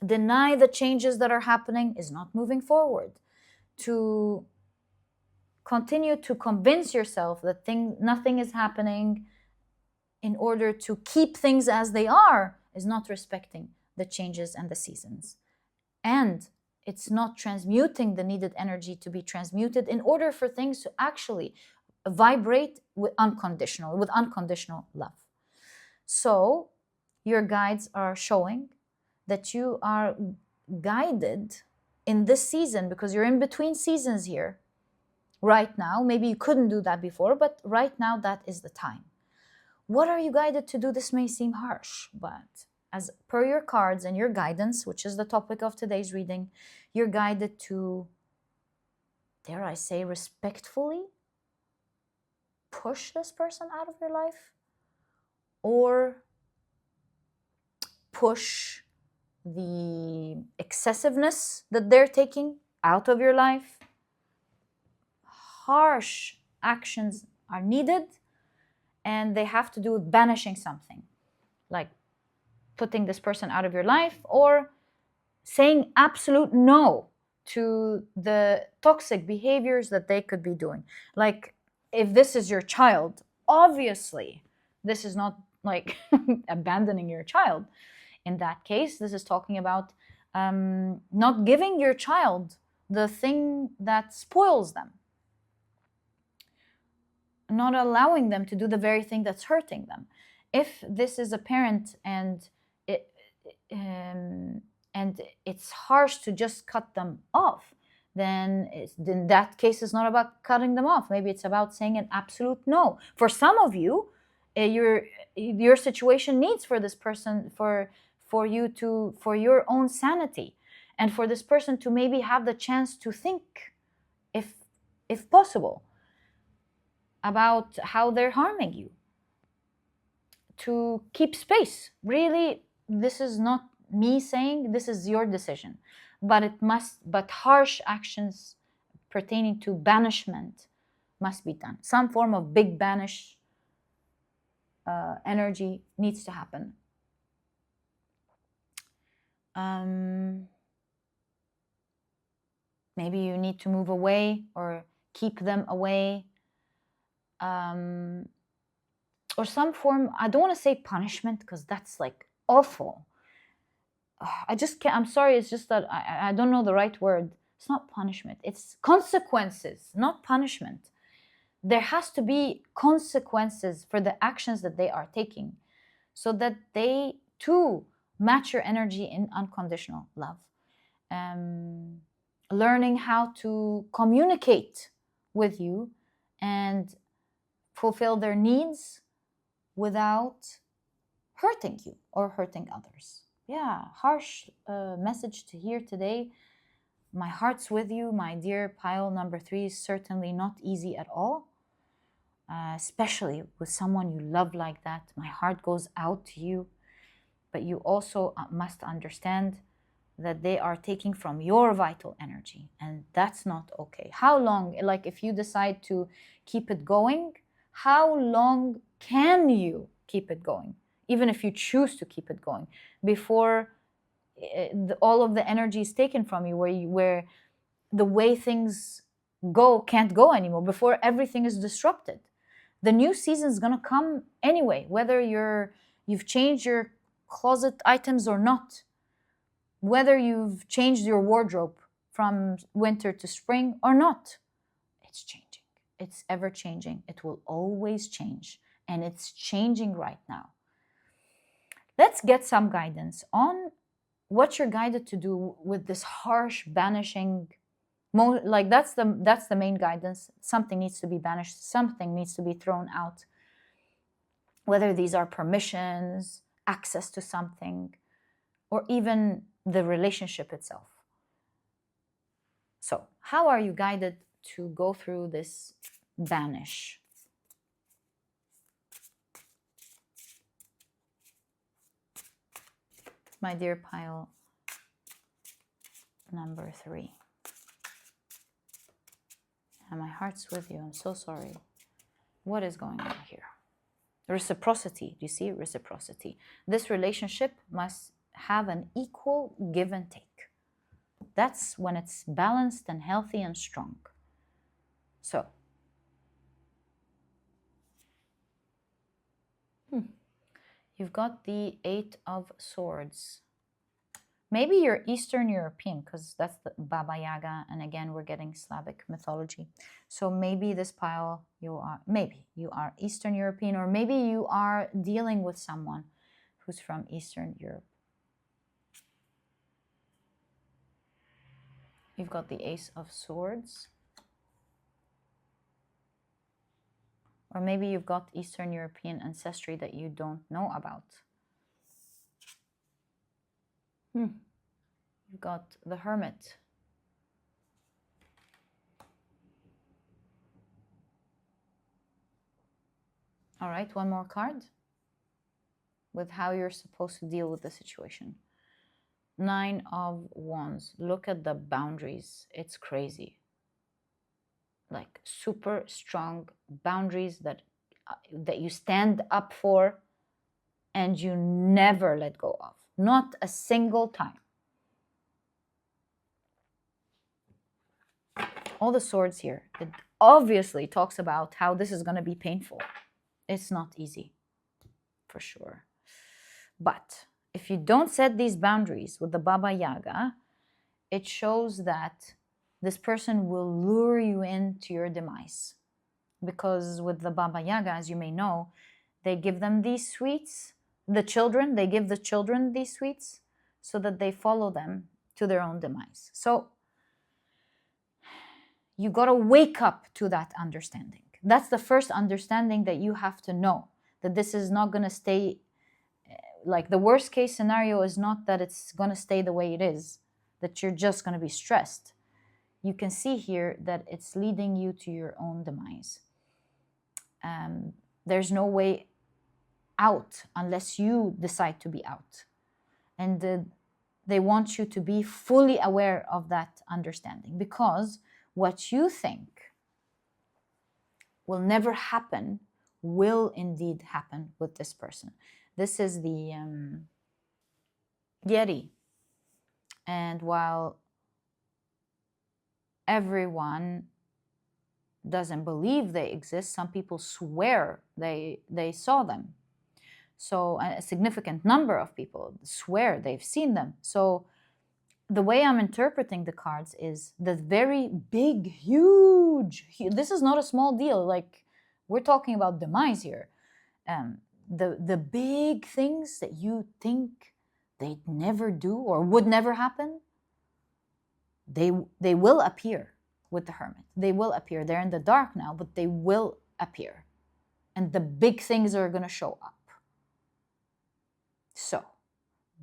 S1: deny the changes that are happening is not moving forward. To continue to convince yourself that nothing is happening in order to keep things as they are is not respecting the changes and the seasons. And it's not transmuting the needed energy to be transmuted in order for things to actually vibrate with unconditional love. So your guides are showing that you are guided in this season because you're in between seasons here right now. Maybe you couldn't do that before, but right now that is the time. What are you guided to do? This may seem harsh, but as per your cards and your guidance, which is the topic of today's reading, you're guided to, dare I say, respectfully push this person out of your life or push the excessiveness that they're taking out of your life. Harsh actions are needed, and they have to do with banishing something, like putting this person out of your life or saying absolute no to the toxic behaviors that they could be doing. Like, if this is your child, obviously, this is not like abandoning your child. In that case, this is talking about not giving your child the thing that spoils them, not allowing them to do the very thing that's hurting them. If this is a parent and it's harsh to just cut them off, then in that case it's not about cutting them off. Maybe it's about saying an absolute no. For some of you, your situation needs for this person, for your own sanity, and for this person to maybe have the chance to think, if possible, about how they're harming you, to keep space. Really, this is not me saying, this is your decision, but harsh actions pertaining to banishment must be done. Some form of big banish energy needs to happen. Maybe you need to move away or keep them away, or some form. I don't want to say punishment because that's like awful. I just can't. I'm sorry. It's just that I don't know the right word. It's not punishment. It's consequences, not punishment. There has to be consequences for the actions that they are taking, so that they too match your energy in unconditional love. Learning how to communicate with you and fulfill their needs without hurting you or hurting others. Yeah, harsh message to hear today. My heart's with you, my dear pile number 3. Is certainly not easy at all, especially with someone you love like that. My heart goes out to you, but you also must understand that they are taking from your vital energy, and that's not okay. How long, like if you decide to keep it going, how long can you keep it going, even if you choose to keep it going, before all of the energy is taken from you, where the way things go can't go anymore, before everything is disrupted? The new season is going to come anyway, whether you've changed your closet items or not, whether you've changed your wardrobe from winter to spring or not. It's changing. It's ever changing. It will always change, and it's changing right now. Let's get some guidance on what you're guided to do with this harsh banishing. Like that's the main guidance. Something needs to be banished. Something needs to be thrown out. Whether these are permissions, access to something, or even the relationship itself. So, how are you guided to go through this banish? My dear pile number 3. And my heart's with you. I'm so sorry. What is going on here? Reciprocity. Do you see? Reciprocity. This relationship must have an equal give and take. That's when it's balanced and healthy and strong. So, you've got the 8 of Swords. Maybe you're Eastern European, because that's the Baba Yaga, and again, we're getting Slavic mythology. So maybe this pile, maybe you are Eastern European, or maybe you are dealing with someone who's from Eastern Europe. You've got the Ace of Swords. Or maybe you've got Eastern European ancestry that you don't know about. You've got the Hermit. All right, one more card with how you're supposed to deal with the situation. 9 of Wands. Look at the boundaries. It's crazy. Like super strong boundaries that you stand up for and you never let go of. Not a single time. All the Swords here. It obviously talks about how this is going to be painful. It's not easy, for sure. But if you don't set these boundaries with the Baba Yaga, it shows that this person will lure you into your demise. Because with the Baba Yaga, as you may know, they give them these sweets. They give the children these sweets so that they follow them to their own demise. So you got to wake up to that understanding. That's the first understanding that you have to know, that this is not going to stay, like the worst case scenario is not that it's going to stay the way it is, that you're just going to be stressed. You can see here that it's leading you to your own demise. There's no way out unless you decide to be out. And they want you to be fully aware of that understanding, because what you think will never happen will indeed happen with this person. This is the Yeti. And while everyone doesn't believe they exist, some people swear they saw them. So a significant number of people swear they've seen them. So the way I'm interpreting the cards is the very big, huge, this is not a small deal. Like, we're talking about demise here. The big things that you think they'd never do or would never happen, they will appear with the Hermit. They will appear. They're in the dark now, but they will appear. And the big things are going to show up. So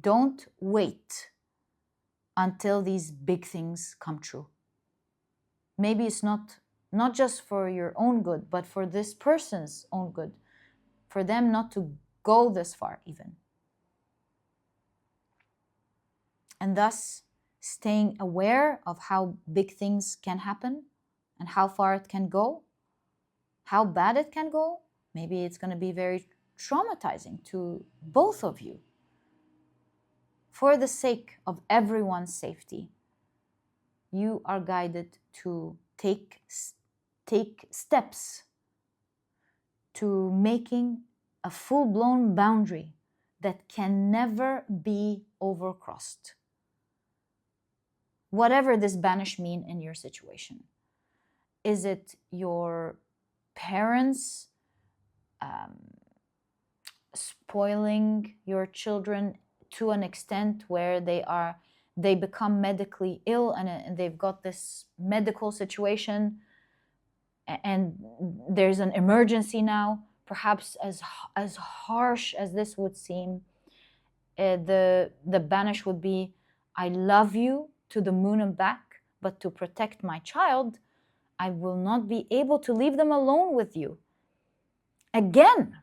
S1: don't wait until these big things come true. Maybe it's not just for your own good, but for this person's own good, for them not to go this far even. And thus, staying aware of how big things can happen and how far it can go, how bad it can go. Maybe it's going to be very traumatizing to both of you. For the sake of everyone's safety, you are guided to take steps to making a full-blown boundary that can never be overcrossed. Whatever this banish mean in your situation. Is it your parents spoiling your children to an extent where they become medically ill and they've got this medical situation and there's an emergency now? Perhaps as harsh as this would seem, the banish would be, I love you to the moon and back, but to protect my child, I will not be able to leave them alone with you again,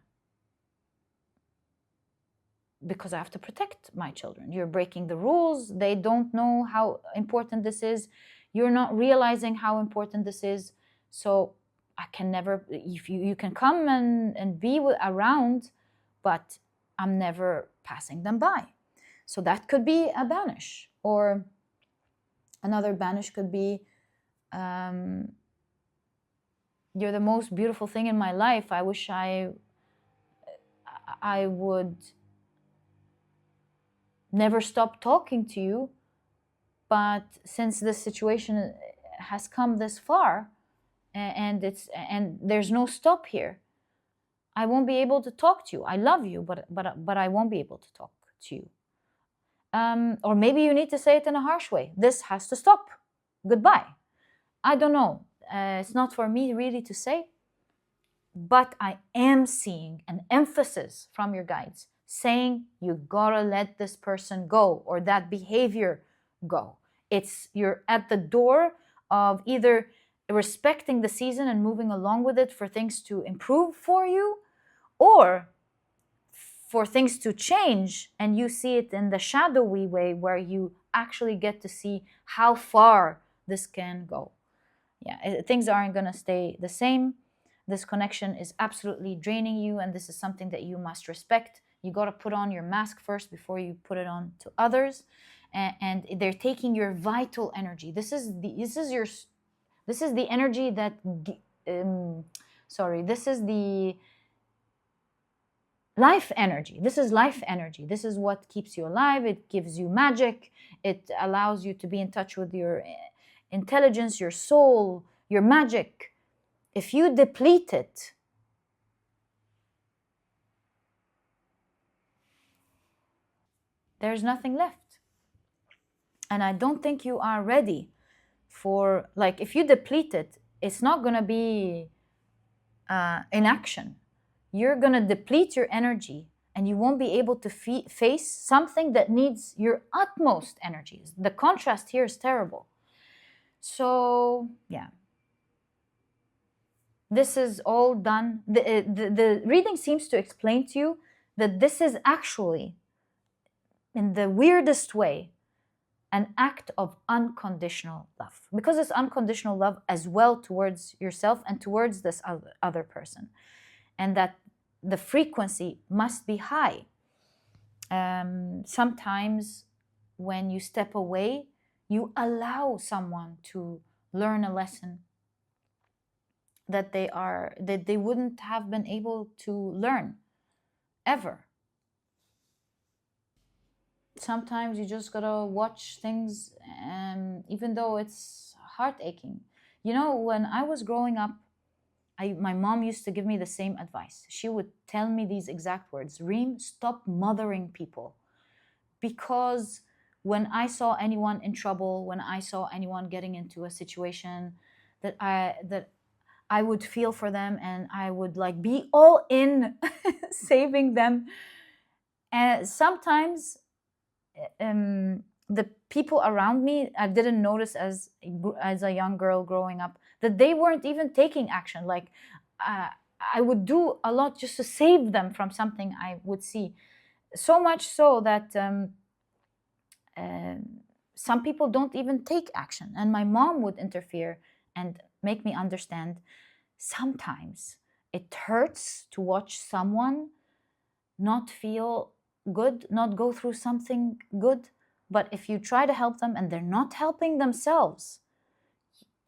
S1: because I have to protect my children. You're breaking the rules. They don't know how important this is. You're not realizing how important this is. So I can never, if you can come and be around, but I'm never passing them by. So that could be a banish. Or another banish could be, you're the most beautiful thing in my life. I wish I would never stop talking to you, but since this situation has come this far and there's no stop here, I won't be able to talk to you. I love you, but I won't be able to talk to you. Or maybe you need to say it in a harsh way. This has to stop. Goodbye. I don't know. It's not for me really to say, but I am seeing an emphasis from your guides saying you gotta let this person go or that behavior go. You're at the door of either respecting the season and moving along with it for things to improve for you, or for things to change, and you see it in the shadowy way where you actually get to see how far this can go. Yeah, things aren't gonna stay the same. This connection is absolutely draining you, and this is something that you must respect. You got to put on your mask first before you put it on to others, and they're taking your vital energy. This is the energy that this is the life energy. This is life energy. This is what keeps you alive. It gives you magic. It allows you to be in touch with your intelligence, your soul, your magic, if you deplete it, there's nothing left. And I don't think you are ready for, like, if you deplete it, it's not going to be in action. You're going to deplete your energy and you won't be able to face something that needs your utmost energies. The contrast here is terrible. So, yeah. This is all done. The reading seems to explain to you that this is actually, in the weirdest way, an act of unconditional love, because it's unconditional love as well towards yourself and towards this other person, and that the frequency must be high. Sometimes when you step away, you allow someone to learn a lesson that they wouldn't have been able to learn ever. Sometimes you just gotta watch things, even though it's heart-aching. You know, when I was growing up, my mom used to give me the same advice. She would tell me these exact words: Reem, stop mothering people. Because when I saw anyone in trouble, when I saw anyone getting into a situation that I would feel for them, and I would like be all in saving them. And sometimes the people around me, I didn't notice as a young girl growing up, that they weren't even taking action. Like I would do a lot just to save them from something I would see. So much so that some people don't even take action. And my mom would interfere and make me understand, sometimes it hurts to watch someone not feel good, not go through something good. But if you try to help them and they're not helping themselves,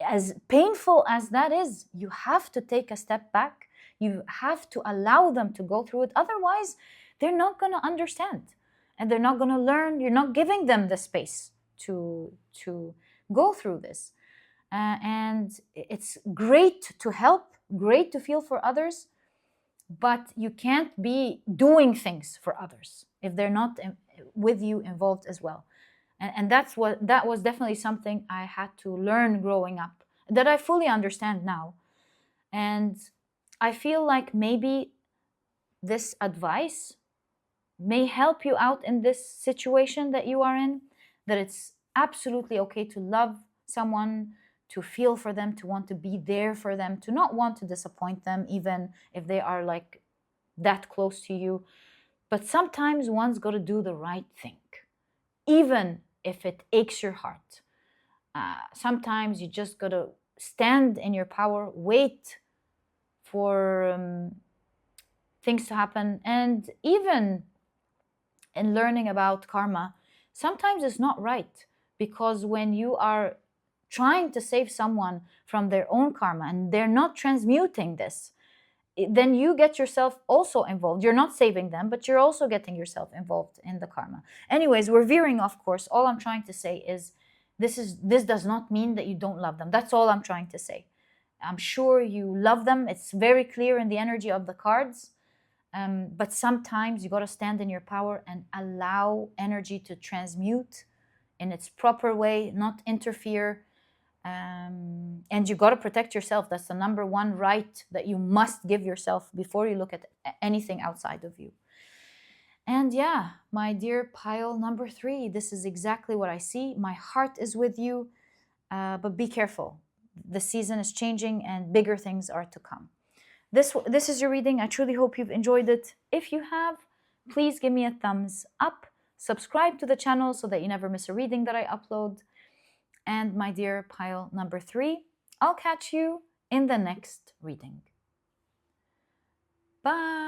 S1: as painful as that is, you have to take a step back. You have to allow them to go through it. Otherwise, they're not going to understand and they're not going to learn. You're not giving them the space to go through this. And it's great to help, great to feel for others, but you can't be doing things for others if they're not with you involved as well. And that was definitely something I had to learn growing up, that I fully understand now. And I feel like maybe this advice may help you out in this situation that you are in, that it's absolutely okay to love someone, to feel for them, to want to be there for them, to not want to disappoint them, even if they are like that close to you. But sometimes one's got to do the right thing, even if it aches your heart. Sometimes you just got to stand in your power, wait for things to happen. And even in learning about karma, sometimes it's not right, because when you are trying to save someone from their own karma and they're not transmuting this, then you get yourself also involved. You're not saving them, but you're also getting yourself involved in the karma. Anyways, we're veering off course. All I'm trying to say is this does not mean that you don't love them. That's all I'm trying to say. I'm sure you love them. It's very clear in the energy of the cards. But sometimes you got to stand in your power and allow energy to transmute in its proper way, not interfere. And you got to protect yourself. That's the number one right that you must give yourself before you look at anything outside of you. And yeah, my dear pile number 3, this is exactly what I see. My heart is with you, but be careful. The season is changing and bigger things are to come. This is your reading. I truly hope you've enjoyed it. If you have, please give me a thumbs up. Subscribe to the channel so that you never miss a reading that I upload. And my dear pile number 3, I'll catch you in the next reading. Bye.